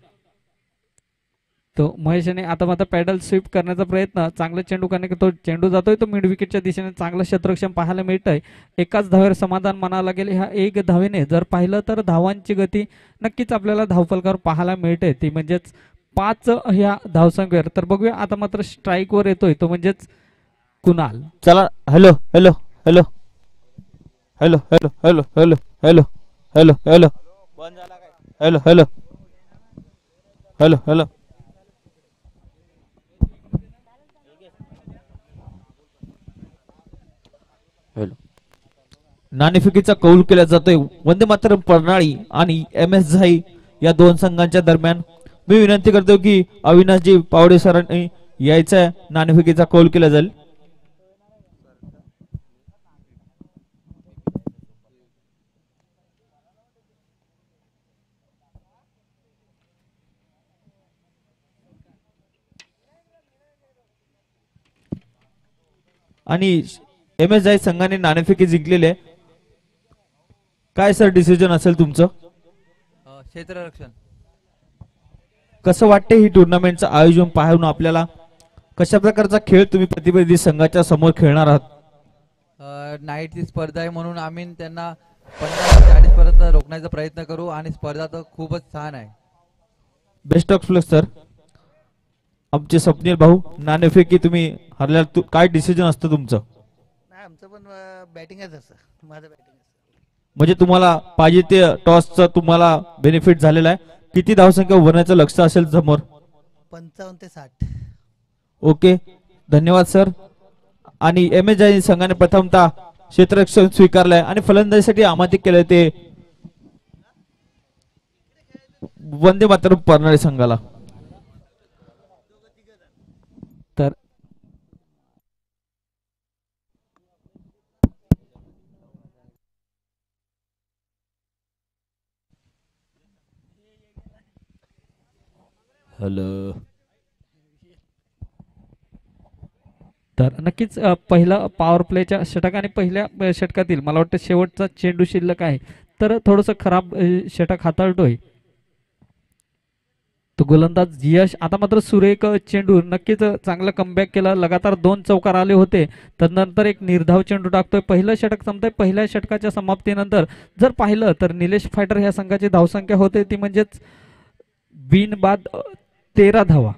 तो महेशने. आता मात्र पॅडल स्वीप करण्याचा प्रयत्न, चांगला चेंडू करणे, तो चेंडू जातोय तो मिड विकेटच्या दिशेने, चांगलं क्षेत्ररक्षण पाहायला मिळतंय. एकाच धावेवर समाधान म्हणावं लागेल. ह्या एक धावेने जर पाहिलं तर धावांची गती नक्कीच आपल्याला धावफलकावर पाहायला मिळते, ती म्हणजेच 5 ह्या धावसंख्येवर. तर बघूया आता मात्र स्ट्राईक वर येतोय तो म्हणजेच कुणाल. चला hello hello hello hello hello hello hello hello hello hello hello hello hello hello. नाणेफेकीचा कौल केला जातोय वंदे मातरम प्रणाली आणि एम एस झाई या दोन संघांच्या दरम्यान. मी विनंती करतो की अविनाशजी पावडे सरांनी यायचा नाणेफेकीचा कौल केला जाईल. आणि एम एस झाई संघाने नाणेफेकी जिंकलेले आहे. काय सर डिसिजन असेल तुमचं? क्षेत्ररक्षण. कसं वाटते ही टुर्नामेंटचं आयोजन पाहून आपल्याला? कशा प्रकारचा खेळ तुम्ही प्रतिनिधी संघाच्या समोर खेळणार आहात? नाईटची स्पर्धा आहे म्हणून आम्ही त्यांना 15-40 पर्यंत रोखण्याचा प्रयत्न करू आणि स्पर्धा तर खूपच छान आहे. Best of luck sir. आमचे स्वप्नील भाऊ, नाणेफेकी तुम्ही हरल्यावर काय डिसिजन असतं तुमचं? नाही आमचं पण बॅटिंगच असतं, माझं बॅटिंग. म्हणजे तुम्हाला पाहिजे ते टॉसचं तुम्हाला बेनिफिट झालेला आहे. किती धावसंख्या उभारण्याचं लक्ष असेल समोर? 55 ते 60. ओके धन्यवाद सर. आणि एम एस झाई संघाने प्रथमतः क्षेत्ररक्षण स्वीकारलंय आणि फलंदाजीसाठी आमंत्रित केलंय ते वंदे मातरम प्रणाली संघाला. तर हॅलो. तर नक्कीच पहिला पॉवर प्लेच्या षटक आणि पहिल्या षटकातील मला वाटतं शेवटचा चेंडू शिल्लक आहे, तर थोडंसं खराब षटक हाताळतोय तो गोलंदाज यश. आता मात्र सुरेख चेंडू, नक्कीच चांगला कमबॅक केला, लगातार 2 चौकार आले होते, तर नंतर एक निर्धाव चेंडू टाकतोय. पहिलं षटक संपतंय. पहिल्या षटकाच्या समाप्तीनंतर जर पाहिलं तर निलेश फायटर ह्या संघाची धावसंख्या होते ती म्हणजेच बिनबाद 13 धावा.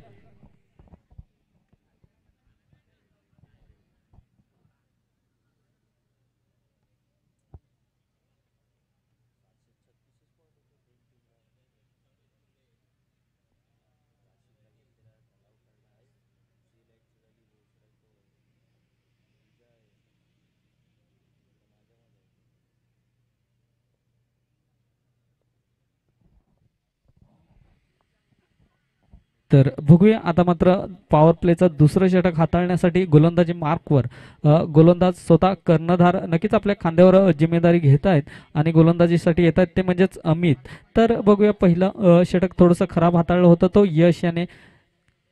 तर बघूया आता मात्र पॉवर प्लेचा दुसरं षटक हाताळण्यासाठी गोलंदाजी मार्कवर गोलंदाज स्वतः कर्णधार नक्कीच आपल्या खांद्यावर जिम्मेदारी घेत आहेत आणि गोलंदाजीसाठी येत आहेत ते म्हणजेच अमित. तर बघूया पहिलं षटक थोडंसं खराब हाताळलं होतं तो यश याने.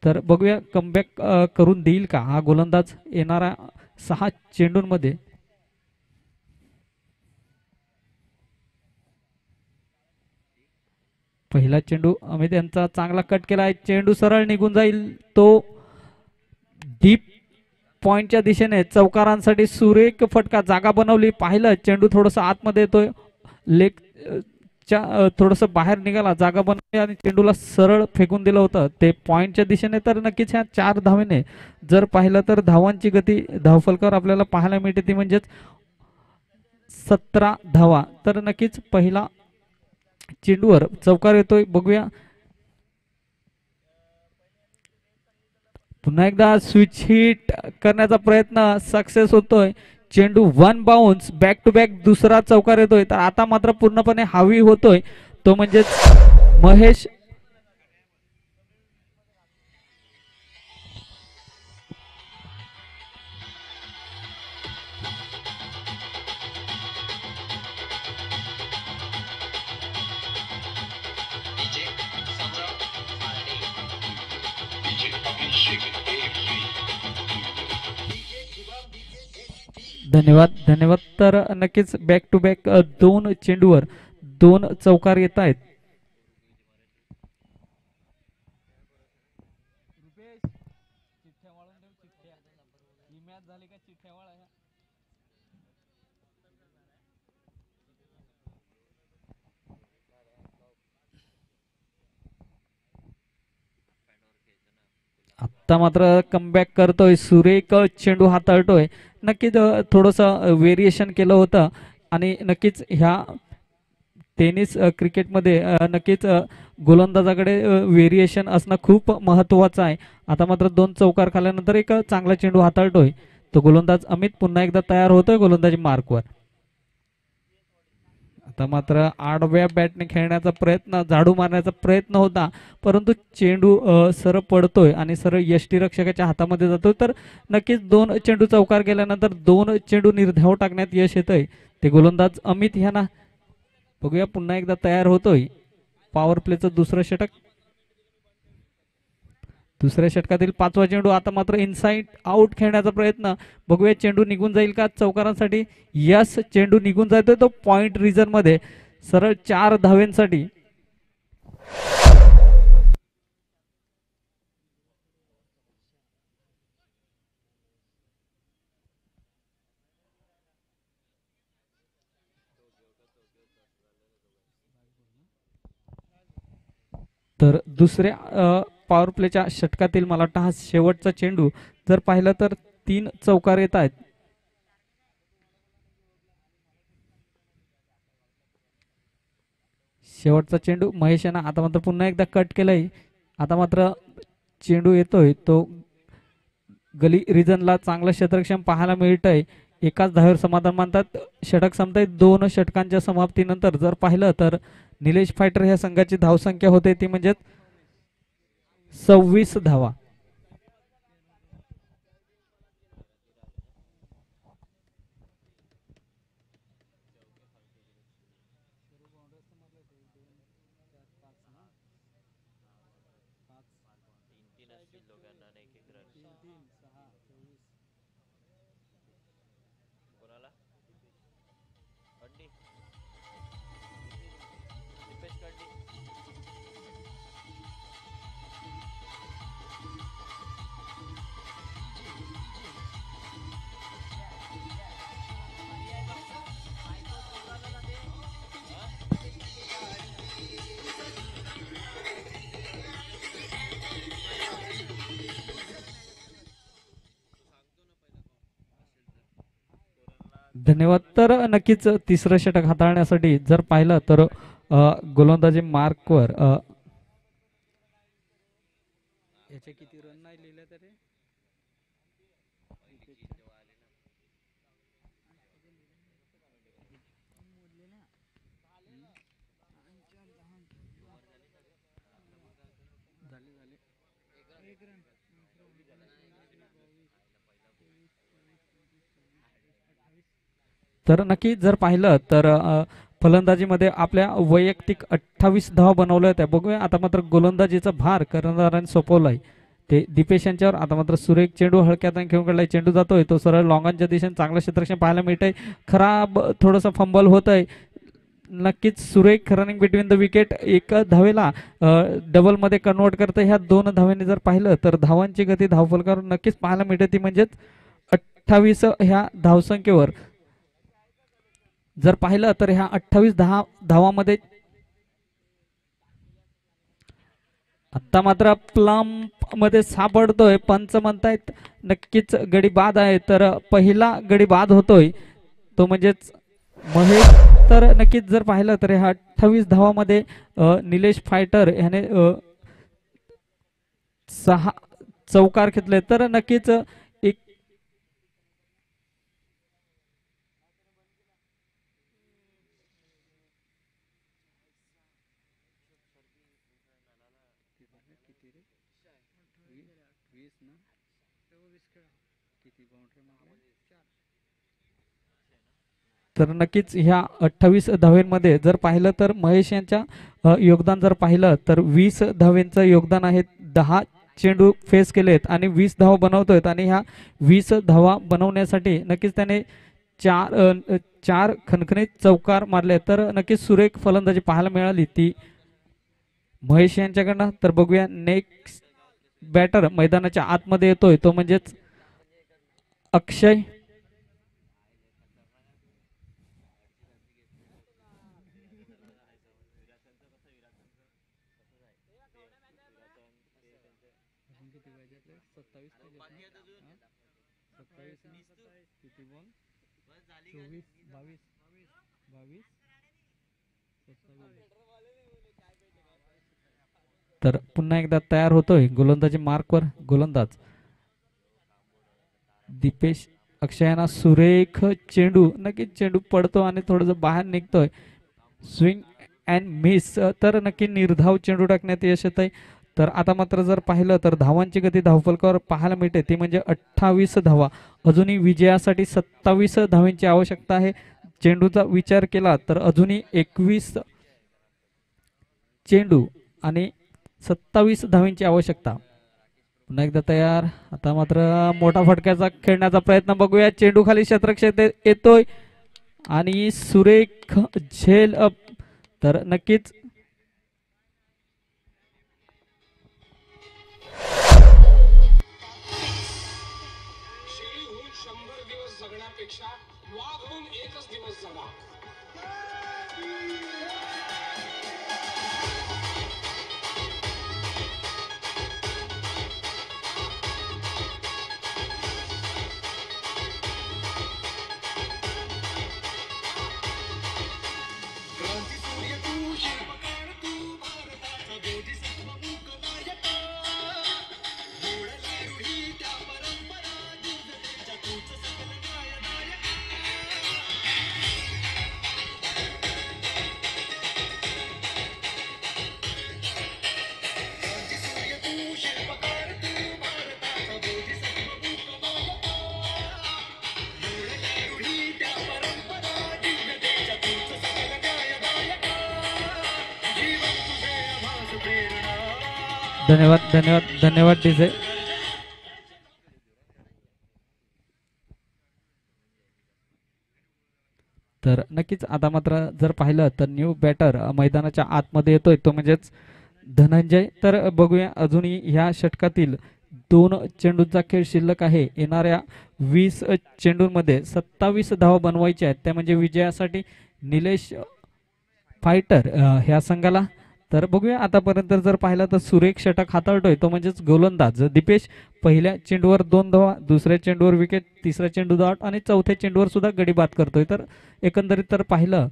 तर बघूया कमबॅक करून देईल का हा गोलंदाज येणाऱ्या 6 चेंडूंमध्ये. पहिला चेंडू अमित यांचा चांगला कट केला आहे, चेंडू सरळ निघून जाईल, तो डीप पॉइंटच्या दिशेने चौकारांसाठी सुरेख फटका, जागा बनवली. पाहिलं चेंडू थोडंसं आतमध्ये येतोय, लेगच्या थोडंसं बाहेर निघाला, जागा बनवली आणि चेंडूला सरळ फेकून दिलं होतं ते पॉइंटच्या दिशेने. तर नक्कीच ह्या 4 धावेने जर पाहिलं तर धावांची गती धावफलकावर आपल्याला पाहायला मिळते ती म्हणजेच 17 धावा. तर नक्कीच पहिला चेंडूवर चौकार येतोय, बघूया. पुन्हा एकदा स्विच हिट करण्याचा प्रयत्न सक्सेस होतोय. चेंडू 1 बाउन्स, बॅक टू बॅक दुसरा चौकार येतोय. तर आता मात्र पूर्णपणे हावी होतोय तो म्हणजेच महेश. धन्यवाद धन्यवाद. तर नक्कीच बॅक टू बॅक दोन चेंडूवर दोन चौकार येत आहेत. आत्ता मात्र कमबॅक करतोय सुरेख चेंडू हाताळतोय. नक्कीच थोडंसं व्हेरिएशन केलं होतं आणि नक्कीच ह्या टेनिस क्रिकेटमध्ये नक्कीच गोलंदाजाकडे व्हेरिएशन असणं खूप महत्त्वाचं आहे. आता मात्र दोन चौकार खाल्यानंतर एक चांगला चेंडू हाताळतोय तो गोलंदाज अमित. पुन्हा एकदा तयार होतोय गोलंदाजी मार्कवर. आता मात्र आडव्या बॅटने खेळण्याचा प्रयत्न, झाडू मारण्याचा प्रयत्न होता, परंतु चेंडू सरळ पडतोय आणि सरळ यष्टीरक्षकाच्या हातामध्ये जातोय. तर नक्कीच दोन चेंडू चौकार गेल्यानंतर दोन चेंडू निर्धाव टाकण्यात यश येतंय ते गोलंदाज अमित ह्यांना. बघूया पुन्हा एकदा तयार होतोय पॉवर प्लेचं दुसरं षटक. दुसऱ्या षटकातील पाचवा चेंडू. आता मात्र इनसाइड आउट खेळण्याचा प्रयत्न. बघूया चेंडू निघून जाईल का चौकारांसाठी. यस, चेंडू निघून जातोय तो पॉइंट रिजन मध्ये सरळ 4 धाव्यांसाठी. तर दुसऱ्या पॉवर प्लेच्या षटकातील मला वाटतं हा शेवटचा चेंडू. जर पाहिलं तर 3 चौकार येत आहेत. शेवटचा चेंडू महेश यांना. आता मात्र पुन्हा एकदा कट केलंय. आता मात्र चेंडू येतोय तो गली रिजनला चांगलं क्षेत्रक्षम पाहायला मिळतंय. एकाच धावेवर समाधान मानतात. षटक संपतंय. 2 षटकांच्या समाप्तीनंतर जर पाहिलं तर निलेश फायटर ह्या संघाची धावसंख्या होते ती म्हणजे 26 धावा. धन्यवाद. तर नक्कीच तिसरं षटक हाताळण्यासाठी जर पाहिलं तर गोलंदाजी मार्कवर याचे किती रन नाही लिहिले तरी तर नक्की जर पाहिलं तर फलंदाजीमध्ये आपल्या वैयक्तिक 28 धावा बनवल्या होत्या. बघूया आता मात्र गोलंदाजीचा भार कर्णधारांनी सोपवलाय ते दीपेश यांच्यावर. आता मात्र सुरेख चेंडू हलक्यात घेऊन काढलाय. चेंडू जातोय तो सरळ लॉंगांच्या दिशेने चांगलं क्षेत्रक्षण पाहायला मिळतंय. खराब थोडंसं फंबल होत आहे. नक्कीच सुरेख रनिंग बिटवीन द विकेट एक धावेला डबल मध्ये कन्वर्ट करतं. ह्या 2 धाव्यांनी जर पाहिलं तर धावांची गती धावफलकावर नक्कीच पाहायला मिळते ती म्हणजेच 28 ह्या धावसंख्येवर. जर पाहिलं तर ह्या 28 धावामध्ये आता मात्र प्लम्प मध्ये सापडतोय. पंच म्हणतायत नक्कीच गडी बाद आहे. तर पहिला गडी बाद होतोय तो म्हणजेच महेश. तर नक्कीच जर पाहिलं तर ह्या 28 धावामध्ये निलेश फायटर ह्याने 6 चौकार घेतले. तर नक्कीच एक तर नक्कीच ह्या 28 धावेंमध्ये जर पाहिलं तर महेश यांच्या योगदान जर पाहिलं तर 20 धावेंचं योगदान आहे. 10 चेंडू फेस केलेत आणि 20 धावा बनवतोय. आणि ह्या 20 धावा बनवण्यासाठी नक्कीच त्याने चार खणखणीत चौकार मारले तर नक्कीच सुरेख फलंदाजी पाहायला मिळाली ती महेश यांच्याकडनं. तर बघूया नेक्स्ट बॅटर मैदानाच्या आतमध्ये येतोय तो म्हणजेच अक्षय. तर पुन्हा एकदा तयार होतोय गोलंदाजी मार्कवर गोलंदाज दीपेश. अक्षयाना सुरेख चेंडू, नक्कीच चेंडू पडतो आणि थोडस बाहेर निघतोय. स्विंग अँड मिस, तर नक्की निर्धाव चेंडू टाकण्यात यश येत आहे. तर आता मात्र जर पाहिलं तर धावांची गती धावफलकावर पाहायला मिळते ती म्हणजे 28 धावा. अजूनही विजयासाठी 27 धावांची आवश्यकता आहे. चेंडूचा विचार केला तर अजूनही 21 चेंडू आणि 27 धावांची आवश्यकता. पुन्हा एकदा तयार. आता मात्र मोठा फटक्याचा खेळण्याचा प्रयत्न बघूया. चेंडू खाली क्षेत्ररक्षक येतोय आणि सुरेख झेल अप. तर नक्कीच धन्यवाद धन्यवाद धन्यवाद डीजे. तर नक्कीच आता मात्र जर पाहिलं तर न्यू बॅटर मैदानाच्या आतमध्ये येतोय तो म्हणजेच धनंजय. तर बघूया अजूनही ह्या षटकातील 2 चेंडूंचा खेळ शिल्लक आहे. येणाऱ्या 20 चेंडूंमध्ये 27 धावा बनवायच्या आहेत. त्या म्हणजे विजयासाठी निलेश फायटर ह्या संघाला. तर बघूया आतापर्यंत जर पाहिलं तर सुरेख षटक हाताळतोय तो म्हणजेच गोलंदाज दीपेश. पहिल्या चेंडूवर 2 धावा, दुसऱ्या चेंडूवर विकेट, तिसऱ्या चेंडू डॉट आणि चौथ्या चेंडूवर सुद्धा गडी बाद करतोय. तर एकंदरीत तर पाहिलं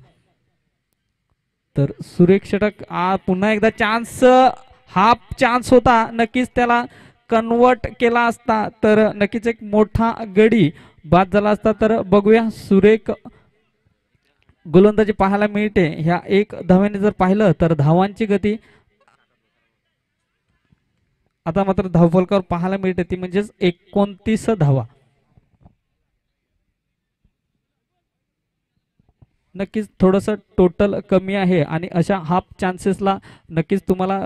तर सुरेख षटक पुन्हा एकदा चान्स, हाफ चान्स होता, नक्कीच त्याला कन्वर्ट केला असता तर नक्कीच एक मोठा गडी बाद झाला असता. तर बघूया सुरेख गोलंदाजी पाहायला मिळते. ह्या 1 धाव्याने जर पाहिलं तर धावांची गती आता मात्र धावफलकावर पाहायला मिळते ती म्हणजेच 29 धावा. नक्कीच थोडंसं टोटल कमी आहे आणि अशा हाफ चान्सेसला नक्कीच तुम्हाला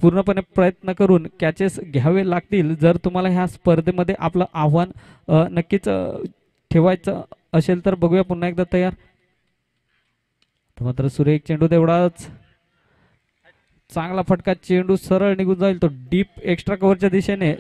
पूर्णपणे प्रयत्न करून कॅचेस घ्यावे लागतील जर तुम्हाला ह्या स्पर्धेमध्ये आपलं आव्हान नक्कीच ठेवायचं असेल. तर बघूया पुन्हा एकदा तयार. मात्र सुरेख चेंडू तेवढाच चांगला फटका, चेंडू सरळ निघून जाईल तो डीप एक्स्ट्रा कव्हरच्या दिशेने.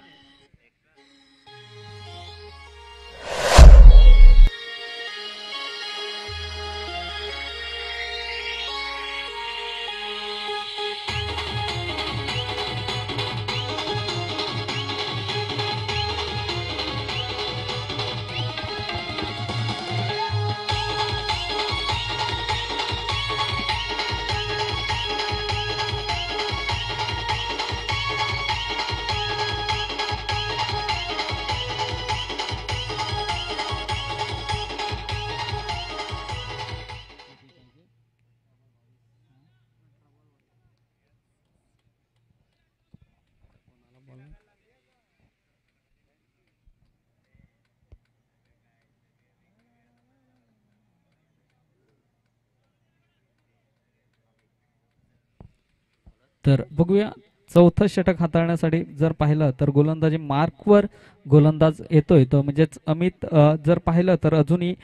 तर बघूया चौथं षटक हाताळण्यासाठी जर पाहिलं तर गोलंदाजी मार्कवर गोलंदाज येतोय तो म्हणजेच अमित जर पाहिलं तर अजूनही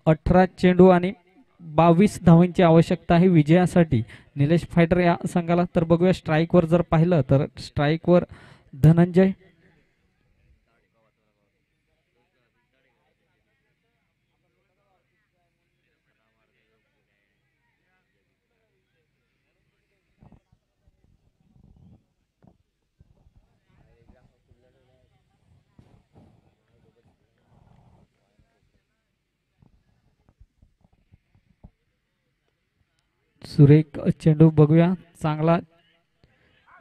18 चेंडू आणि 22 धावांची आवश्यकता आहे विजयासाठी निलेश फायटर या संघाला. तर बघूया स्ट्राईकवर जर पाहिलं तर स्ट्राईकवर धनंजय, सुरेख चेंडू बघूया चांगला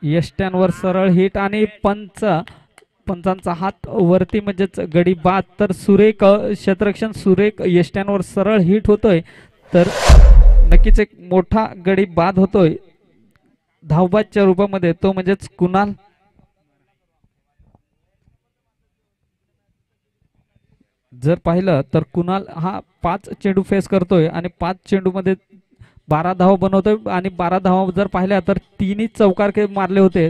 यष्ट्यांवर सरळ हिट आणि पंचांचा हात वरती म्हणजेच गडी बाद. तर सुरेख क्षेत्ररक्षण सुरेख यष्ट्यांवर सरळ हिट होतोय तर नक्कीच एक मोठा गडी बाद होतोय धावबादच्या रूपामध्ये तो म्हणजेच कुणाल. जर पाहिलं तर कुणाल हा 5 चेंडू फेस करतोय आणि 5 चेंडू मध्ये 12 धावा बनवतोय आणि 12 धावा जर पाहिल्या तर 3 चौकार मारले होते.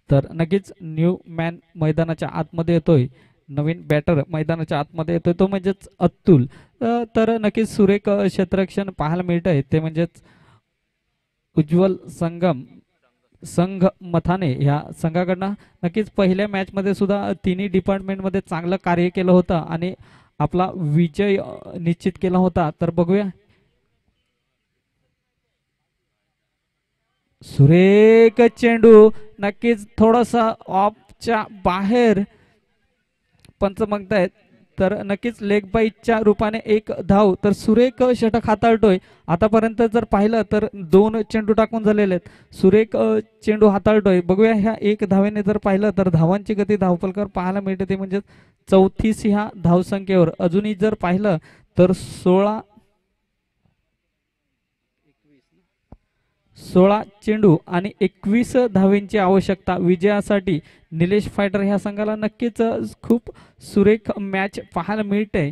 तर नक्कीच न्यू मॅन मैदानाच्या आतमध्ये येतोय, नवीन बॅटर मैदानाच्या आतमध्ये येतोय तो म्हणजेच अतुल. तर नक्कीच सुरेख क्षेत्ररक्षण पाहायला मिळत आहे ते म्हणजेच उज्ज्वल संघ मथाने ह्या संघाकडनं. नक्कीच पहिल्या मॅच मध्ये सुद्धा तिन्ही डिपार्टमेंट मध्ये चांगलं कार्य केलं होतं आणि आपला विजय निश्चित केला होता. तर बघूया सुरेख चेंडू नक्कीच थोडासा ऑफच्या बाहेर पंच मागतायत तर नक्कीच लेग बाईच्या रूपाने 1 धाव. तर सुरेख षटक हाताळतोय आतापर्यंत जर पाहिलं तर 2 चेंडू टाकून झालेले आहेत. सुरेख चेंडू हाताळतोय. बघूया ह्या 1 धावेने जर पाहिलं तर धावांची गती धावफलकावर पाहायला मिळते ते म्हणजे 34 ह्या धावसंख्येवर. अजूनही जर पाहिलं तर 16 चेंडू आणि 21 धावेंची आवश्यकता विजयासाठी निलेश फायटर ह्या संघाला. नक्कीच खूप सुरेख मॅच पाहायला मिळते.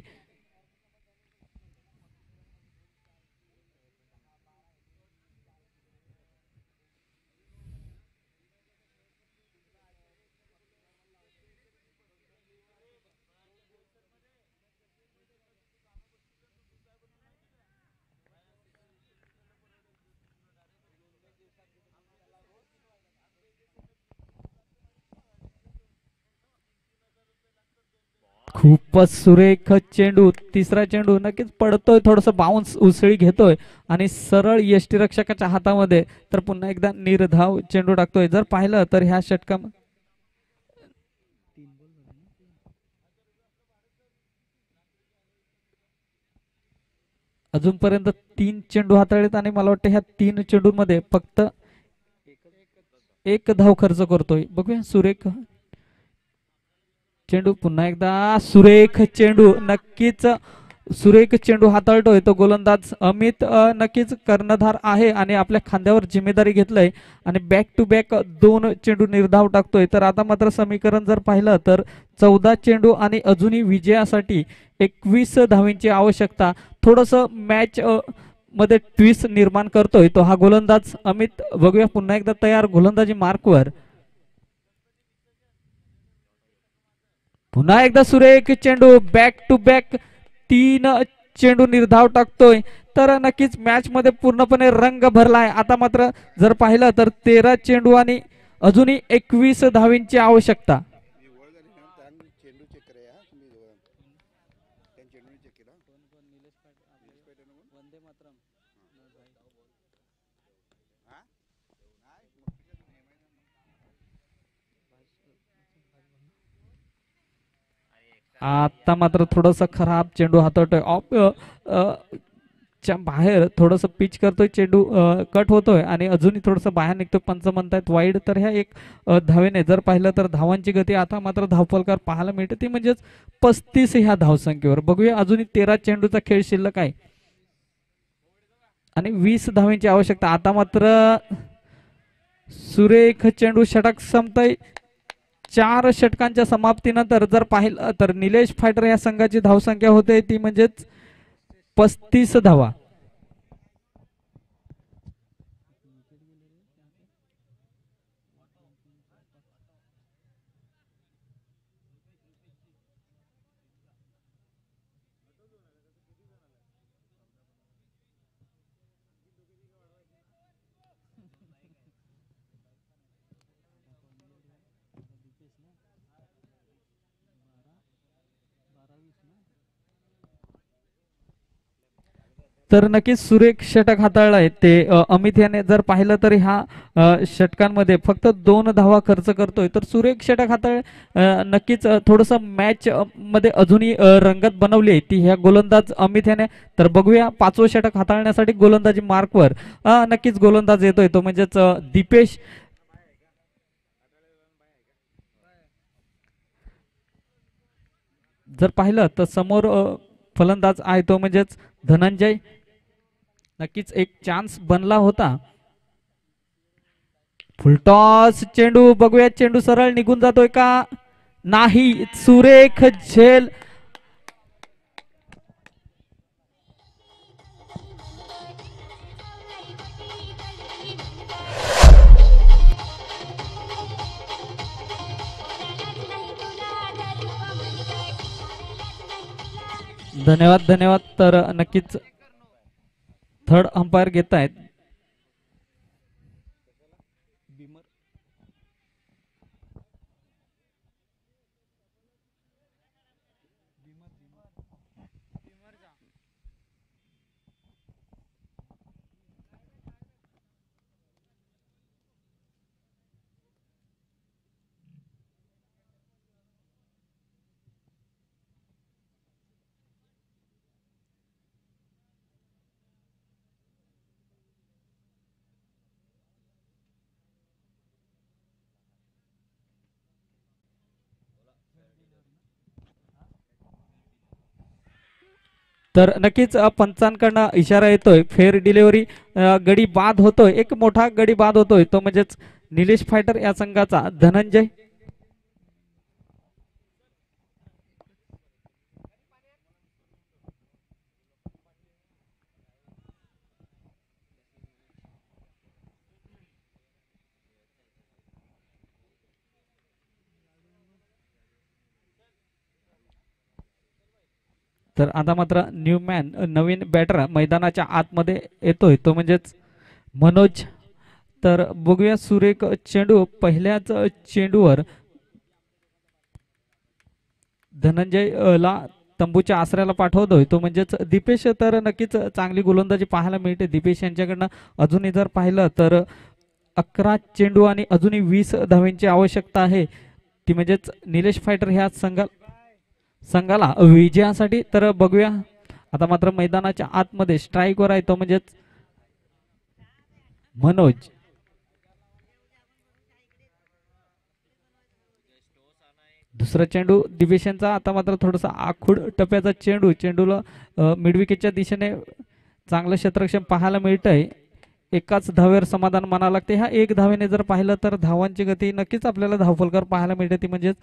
खूपच सुरेख चेंडू, तिसरा चेंडू नक्कीच पडतोय, थोडस बाउन्स उसळी घेतोय आणि सरळ यष्टीरक्षकाच्या हातामध्ये. तर पुन्हा एकदा निर्धाव चेंडू टाकतोय. जर पाहिलं तर ह्या षटका अजूनपर्यंत 3 चेंडू हाताळलेत आणि मला वाटतं ह्या 3 चेंडूंमध्ये फक्त 1 धाव खर्च करतोय. बघूया सुरेख चेंडू, पुन्हा एकदा सुरेख चेंडू, नक्कीच सुरेख चेंडू हाताळतोय तो गोलंदाज अमित. नक्कीच कर्णधार आहे आणि आपल्या खांद्यावर जिम्मेदारी घेतलंय आणि बॅक टू बॅक 2 चेंडू निर्धाव टाकतोय. तर आता मात्र समीकरण जर पाहिलं तर 14 चेंडू आणि अजूनही विजयासाठी 21 धावेंची आवश्यकता. थोडस मॅच मध्ये ट्विस्ट निर्माण करतोय तो हा गोलंदाज अमित. बघूया पुन्हा एकदा तयार गोलंदाजी मार्कवर. पुन्हा एकदा सुरेख चेंडू, बॅक टू बॅक 3 चेंडू निर्धाव टाकतोय. तर नक्कीच मॅच मध्ये पूर्णपणे रंग भरलाय. आता मात्र जर पाहिलं तर 13 चेंडू आणि अजूनही 21 धावेंची आवश्यकता. आता मात्र थोडस खराब चेंडू हाताळतोय. च्या बाहेर थोडंसं पिच करतोय, चेंडू कट होतोय आणि अजूनही थोडंसं बाहेर निघतोय. पंच म्हणतायत वाईड. तर ह्या एक धावेने जर पाहिलं तर धावांची गती आता मात्र धावफलकावर पाहायला मिळते ती म्हणजेच 35 ह्या धावसंख्येवर. बघूया अजूनही 13 चेंडूचा खेळ शिल्लक आहे आणि 20 धावांची आवश्यकता. आता मात्र सुरेख चेंडू षटक संपतय. 4 षटकांच्या समाप्तीनंतर जर पाहिलं तर निलेश फायटर या संघाची धावसंख्या होते ती म्हणजेच 35 धावा. तर नक्कीच सुरेख षटक हाताळलाय ते अमित याने. जर पाहिलं तर ह्या षटकांमध्ये फक्त 2 धावा खर्च करतोय. तर सुरेख षटक हाताळ नक्कीच थोडंसं मॅच मध्ये अजूनही रंगत बनवली आहे ती ह्या गोलंदाज अमित याने. तर बघूया 5वं षटक हाताळण्यासाठी गोलंदाजी मार्कवर नक्कीच गोलंदाज येतोय तो म्हणजेच दीपेश. जर पाहिलं तर समोर फलंदाज आहे तो म्हणजेच धनंजय. नक्कीच एक चान्स बनला होता. फुलटॉस चेंडू. बघूया चेंडू सरळ निघून जातोय का नाही. सुरेख झेल. धन्यवाद धन्यवाद. तर नक्कीच थर्ड अंपायर घेत आहेत. तर नक्कीच पंचांकडनं इशारा येतोय फेअर डिलिव्हरी. गडी बाद होतोय. एक मोठा गडी बाद होतोय तो म्हणजेच निलेश फायटर या संघाचा धनंजय. तर आता मात्र न्यू मॅन नवीन बॅटर मैदानाच्या आतमध्ये येतोय तो म्हणजेच मनोज. तर बघूया सुरेख चेंडू. पहिल्याच चेंडूवर धनंजय ला तंबूच्या आसऱ्याला पाठवतोय तो म्हणजेच दीपेश. तर नक्कीच चांगली गोलंदाजी पाहायला मिळते दीपेश यांच्याकडनं. अजूनही जर पाहिलं तर 11 चेंडू आणि अजूनही 20 धावांची आवश्यकता आहे ती म्हणजेच निलेश फायटर ह्या संघाला विजयासाठी. तर बघूया आता मात्र मैदानाच्या आतमध्ये स्ट्राईकवर आहे तो म्हणजेच मनोज. दुसरा चेंडू दिवेशांचा. आता मात्र थोडासा आखूड टप्प्याचा चेंडू. चेंडूला मिडविकेटच्या दिशेने चांगलं क्षेत्ररक्षण पाहायला मिळतंय. एकाच धावेवर समाधान मानावं लागते. ह्या एक धावेने जर पाहिलं तर धावांची गती नक्कीच आपल्याला धावफलकावर पाहायला मिळते ती म्हणजेच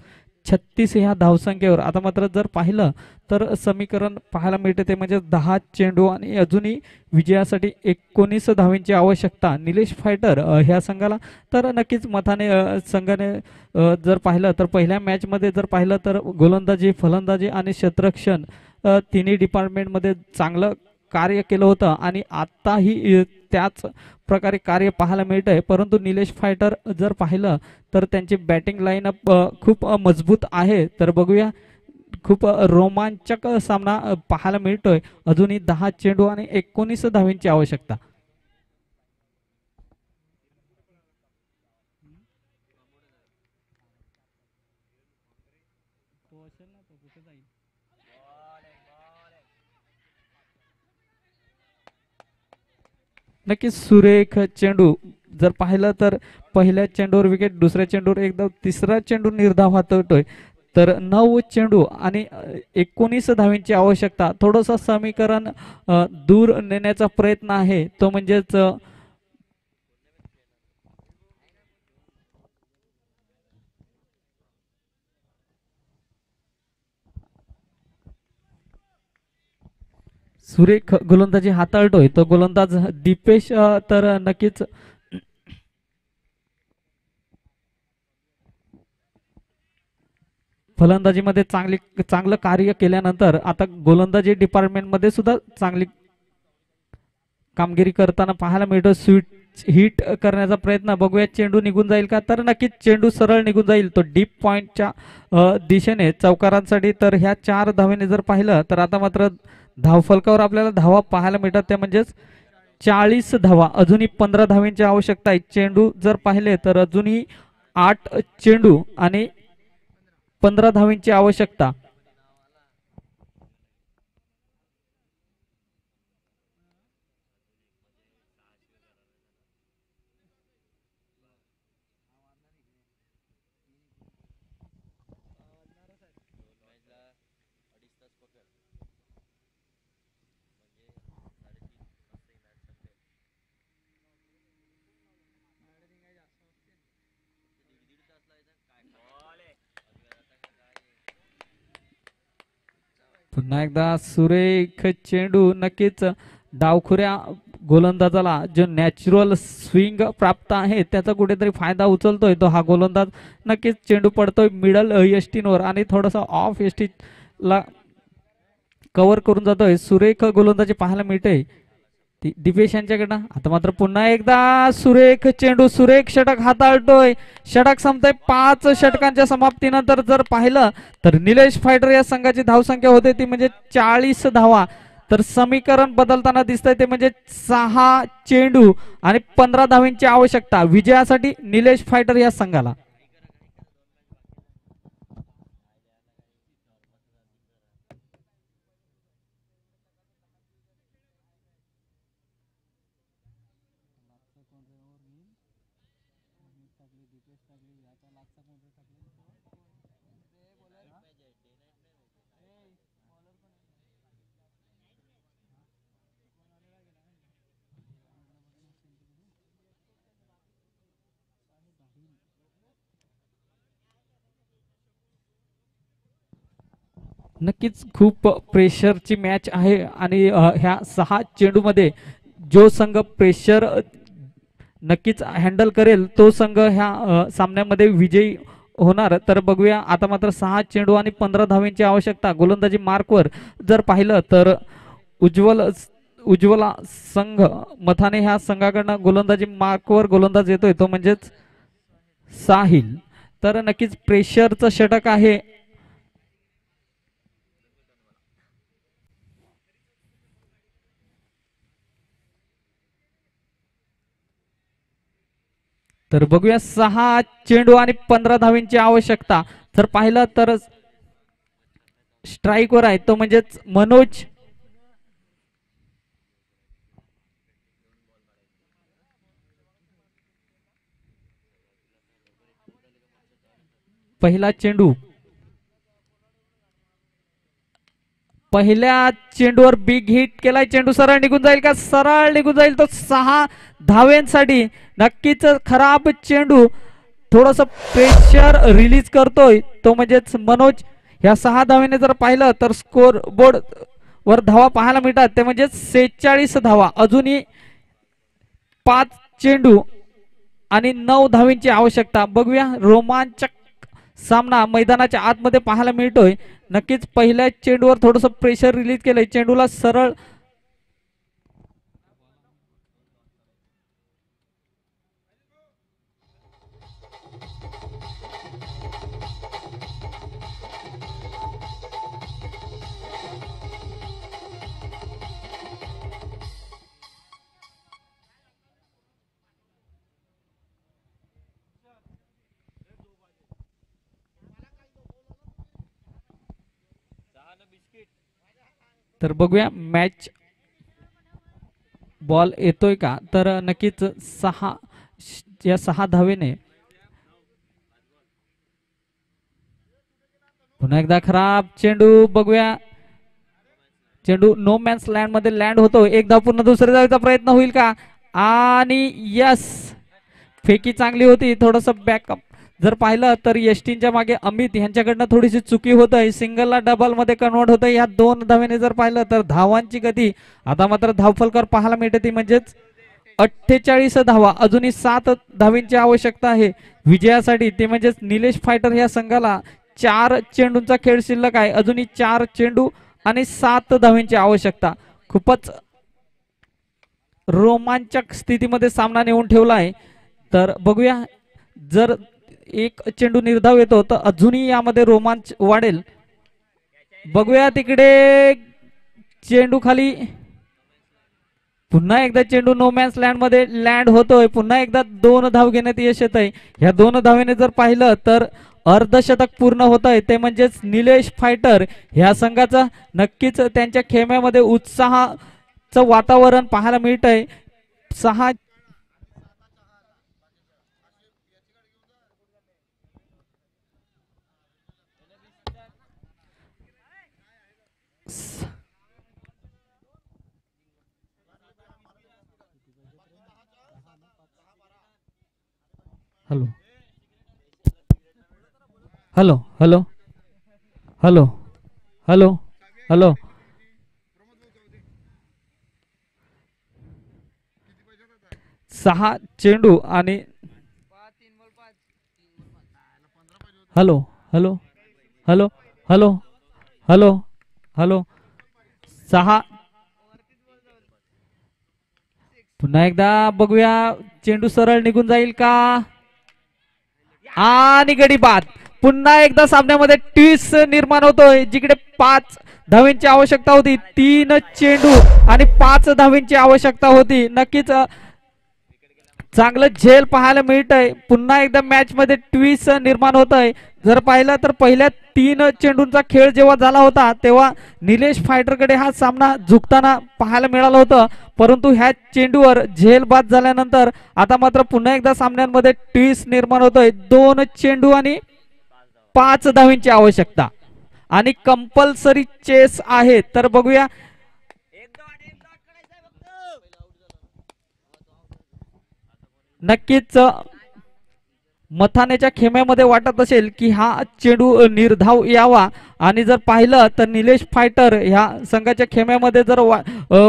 36 ह्या धावसंख्येवर. आता मात्र जर पाहिलं तर समीकरण पाहायला मिळते ते म्हणजे 10 चेंडू आणि अजूनही विजयासाठी 19 धावांची आवश्यकता निलेश फायटर ह्या संघाला. तर नक्कीच मताने संघाने जर पाहिलं तर पहिल्या मॅचमध्ये जर पाहिलं तर गोलंदाजी फलंदाजी आणि क्षेत्ररक्षण तिन्ही डिपार्टमेंटमध्ये चांगलं कार्य केलं होतं आणि आताही त्याच प्रकारे कार्य पाहायला मिळतंय. परंतु निलेश फायटर जर पाहिलं तर त्यांची बॅटिंग लाईनअप खूप मजबूत आहे. तर बघूया खूप रोमांचक सामना पाहायला मिळतोय. अजूनही 10 चेंडू आणि 19 धावांची आवश्यकता. नक्कीच सुरेख चेंडू जर पाहिलं तर पहिल्या चेंडूवर विकेट, दुसऱ्या चेंडूवर एकदा, तिसरा चेंडू निर्धाव हातवतोय. तर 9 चेंडू आणि 19 धावींची आवश्यकता. थोडंसं समीकरण दूर नेण्याचा प्रयत्न आहे तो म्हणजेच सुरेख गोलंदाजी हाताळतोय तो गोलंदाज दीपेश. तर नक्कीच फलंदाजीमध्ये चांगलं कार्य केल्यानंतर आता गोलंदाजी डिपार्टमेंटमध्ये सुद्धा चांगली कामगिरी करताना पाहायला मिळतो. स्वीट हिट करण्याचा प्रयत्न, बघूया चेंडू निघून जाईल का, तर नक्कीच चेंडू सरळ निघून जाईल तो डीप पॉइंटच्या दिशेने चौकारांसाठी. तर ह्या 4 धावेने जर पाहिलं तर आता मात्र धावफलकावर आपल्याला धावा पाहायला मिळतात, त्या म्हणजेच 40 धावा. अजूनही 15 धावांची आवश्यकता आहे. चेंडू जर पाहिले तर अजूनही 8 चेंडू आणि 15 धावांची आवश्यकता. पुन्हा एकदा सुरेख चेंडू. नक्कीच डावखुऱ्या गोलंदाजाला जो नॅचरल स्विंग प्राप्त आहे त्याचा कुठेतरी फायदा उचलतोय तो हा गोलंदाज. नक्कीच चेंडू पडतोय मिडल यष्टींवर आणि थोडासा ऑफ यष्टीला कव्हर करून जातोय. सुरेख गोलंदाजी पाहायला मिळते दिपेश यांच्याकडनं. आता मात्र पुन्हा एकदा सुरेख चेंडू, सुरेख षटक हाताळतोय. षटक संपतंय 5 षटकांच्या समाप्तीनंतर जर पाहिलं तर निलेश फायटर या संघाची धावसंख्या होते ती म्हणजे 40 धावा. तर समीकरण बदलताना दिसतंय ते म्हणजे 6 चेंडू आणि 15 धावांची आवश्यकता विजयासाठी निलेश फायटर या संघाला. नक्कीच खूप प्रेशरची मॅच आहे आणि ह्या 6 चेंडूमध्ये जो संघ प्रेशर नक्कीच हँडल करेल तो संघ ह्या सामन्यामध्ये विजयी होणार. तर बघूया आता मात्र 6 चेंडू आणि 15 धावांची आवश्यकता. गोलंदाजी मार्कवर जर पाहिलं तर उज्ज्वला संघ मथाने ह्या संघाकडनं गोलंदाजी मार्कवर गोलंदाज येतोय तो म्हणजेच साहिल. तर नक्कीच प्रेशरचं षटक आहे. तर बघूया 6 चेंडू आणि 15 धावांची आवश्यकता. जर पाहिलं तर स्ट्राईकवर आहे तो म्हणजेच मनोज. पहिला चेंडू, पहिल्या चेंडूवर बिग हिट केलाय. चेंडू सरळ निघून जाईल का, सरळ निघून जाईल तो 6 धावांसाठी. नक्कीच खराब चेंडू, थोडस प्रेशर रिलीज करतोय तो म्हणजेच मनोज. या 6 धावेने जर पाहिलं तर स्कोर बोर्ड वर धावा पाहायला मिळतात ते म्हणजे 46 धावा. अजूनही 5 चेंडू आणि 9 धावांची आवश्यकता. बघूया रोमांचक सामना मैदानाच्या आतमध्ये पाहायला मिळतोय. नक्कीच पहिल्या चेंडूवर थोडस प्रेशर रिलीज केलंय. चेंडूला सरळ तर बघूया मॅच बॉल येतोय का, तर नक्कीच या 6 धावेने पुन्हा एकदा खराब चेंडू. बघूया चेंडू नो मॅन्स लँड मध्ये लँड होतो. एकदा पुन्हा दुसऱ्या धावेचा प्रयत्न होईल का, आणि यस, फेकी चांगली होती. थोडस बॅकअप जर पाहिलं तर यष्टींच्या मागे अमित यांच्याकडनं थोडीशी चुकी होत आहे. सिंगलला डबल मध्ये कन्वर्ट होत आहे. या 2 धावेने जर पाहिलं तर धावांची गती आता मात्र धावफलकावर पाहायला मिळते ती म्हणजेच 48 धावा. अजूनही 7 धावींची आवश्यकता आहे विजयासाठी. ते म्हणजेच निलेश फायटर या संघाला 4 चेंडूंचा खेळ शिल्लक आहे. अजूनही 4 चेंडू आणि 7 धावींची आवश्यकता. खूपच रोमांचक स्थितीमध्ये सामना नेऊन ठेवला आहे. तर बघूया जर एक चेंडू निर्धाव येतो तर अजूनही यामध्ये रोमांच वाढेल. बघूया तिकडे चेंडू खाली. पुन्हा एकदा चेंडू नो मॅन्स लँड मध्ये लँड होतोय. पुन्हा एकदा 2 धाव घेण्यात यश येत आहे. ह्या 2 धावेने जर पाहिलं तर अर्धशतक पूर्ण होत आहे. ते म्हणजेच निलेश फायटर ह्या संघाचा नक्कीच त्यांच्या खेम्यामध्ये उत्साहाचं वातावरण पाहायला मिळत आहे. 6 hello hello hello hello hello hello 6 चेंडू आणि hello hello hello hello hello hello 6. पुन्हा एकदा बघूया चेंडू सरळ निघून जाईल का, आणि गडी बाद. पुन्हा एकदा सामन्यामध्ये ट्विस्ट निर्माण होतोय. जिकडे 5 धावींची आवश्यकता होती, 3 चेंडू आणि 5 धावींची आवश्यकता होती. नक्कीच चांगलं झेल पाहायला मिळतंय. पुन्हा एकदा मॅच मध्ये ट्विस्ट निर्माण होत आहे. जर पाहिलं तर पहिल्या 3 चेंडूंचा खेळ जेव्हा झाला होता तेव्हा निलेश फायटरकडे हा सामना झुकताना पाहायला मिळालं होतं. परंतु ह्या चेंडूवर झेल बाद झाल्यानंतर आता मात्र पुन्हा एकदा सामन्यांमध्ये ट्विस्ट निर्माण होतोय. 2 चेंडू आणि 5 धावींची आवश्यकता आणि कंपल्सरी चेस आहे. तर बघूया नक्कीच मथानेच्या खेम्यामध्ये वाटत असेल की हा चेंडू निर्धाव यावा, आणि जर पाहिलं तर निलेश फायटर ह्या संघाच्या खेम्यामध्ये जर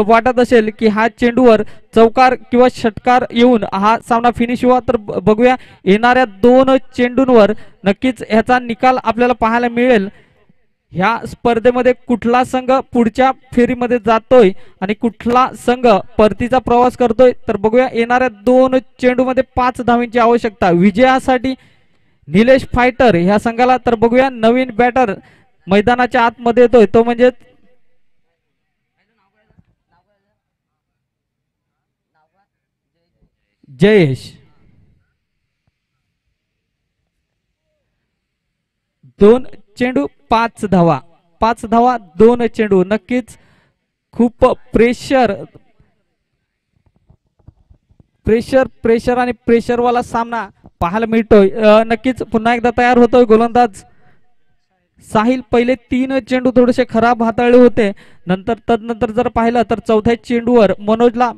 वाटत असेल की हा चेंडूवर चौकार किंवा षटकार येऊन हा सामना फिनिश व्हावा. तर बघूया येणाऱ्या 2 चेंडूंवर नक्कीच ह्याचा निकाल आपल्याला पाहायला मिळेल. ह्या स्पर्धेमध्ये कुठला संघ पुढच्या फेरीमध्ये जातोय आणि कुठला संघ परतीचा प्रवास करतोय. तर बघूया येणाऱ्या 2 चेंडूमध्ये 5 धावींची आवश्यकता विजयासाठी निलेश फायटर ह्या संघाला. तर बघूया नवीन बॅटर मैदानाच्या आतमध्ये येतोय तो म्हणजे जयेश. 2 चेंडू 5 धावा, 5 धावा 2 चेंडू. नक्कीच खूप प्रेशर प्रेशर प्रेशर आणि प्रेशरवाला सामना पाहायला मिळतोय. नक्कीच पुन्हा एकदा तयार होतोय गोलंदाज साहिल. पहिले 3 चेंडू थोडेसे खराब हाताळले होते. तदनंतर जर पाहिलं तर 4थ्या चेंडूवर मनोजला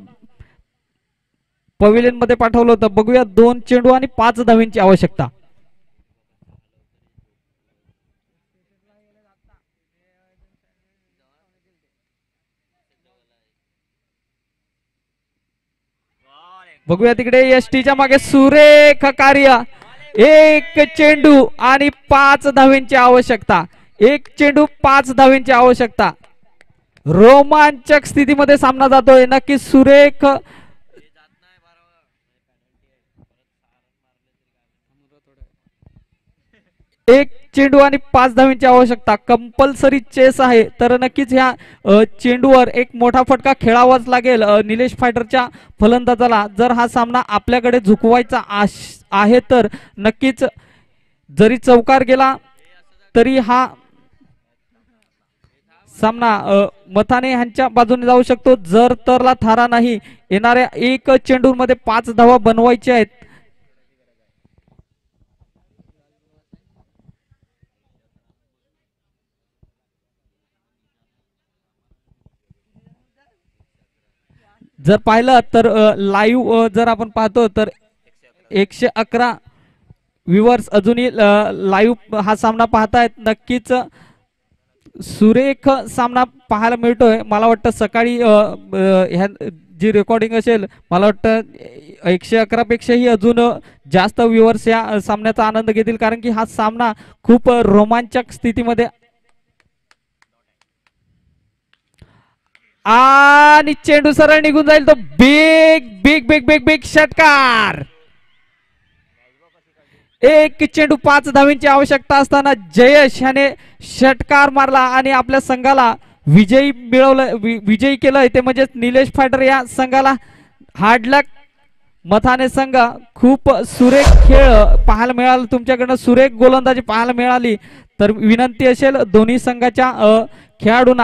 पवेलियन मध्ये पाठवलं होतं. बघूया 2 चेंडू आणि 5 धावींची आवश्यकता. बघूया तिकडे एसटीच्या मागे सुरेख कार्य. 1 चेंडू आणि 5 धावींची आवश्यकता. 1 चेंडू 5 धावींची आवश्यकता. रोमांचक स्थितीमध्ये सामना जातोय. नक्की सुरेख एक चेंडू आणि 5 धावींची आवश्यकता. कंपल्सरी चेस आहे. तर नक्कीच ह्या चेंडूवर एक मोठा फटका खेळावाच लागेल निलेश फायटरच्या फलंदाजाला. जर हा सामना आपल्याकडे झुकवायचा आहे तर नक्कीच जरी चौकार गेला तरी हा सामना मथाने ह्यांच्या बाजूने जाऊ शकतो जर तरला थारा नाही. येणाऱ्या एक चेंडूमध्ये 5 धावा बनवायच्या आहेत. जर पाहिलं तर लाईव्ह जर आपण पाहतो तर 111 व्ह्युअर्स अजूनही लाईव्ह हा सामना पाहतायत. नक्कीच सुरेख सामना पाहायला मिळतोय. मला वाटतं सकाळी ह्या जी रेकॉर्डिंग असेल मला वाटतं 111 पेक्षाही अजून जास्त व्ह्युअर्स या सामन्याचा आनंद घेतील कारण की हा सामना खूप रोमांचक स्थितीमध्ये आणि चेंडू सरळ निघून जाईल. तो big big big big big षटकार. एक चेंडू 5 धावींची आवश्यकता असताना जयेश याने षटकार मारला आणि आपल्या संघाला विजयी मिळवलं विजयी केलंय ते म्हणजेच निलेश फायटर या संघाला हार्ड लक. मथाने संघ खूप सुरेख खेळ पाहायला मिळाला तुमच्याकडनं सुरेख गोलंदाजी पाहायला मिळाली. तर विनंती असेल दोन्ही संघाच्या खेळाडूंना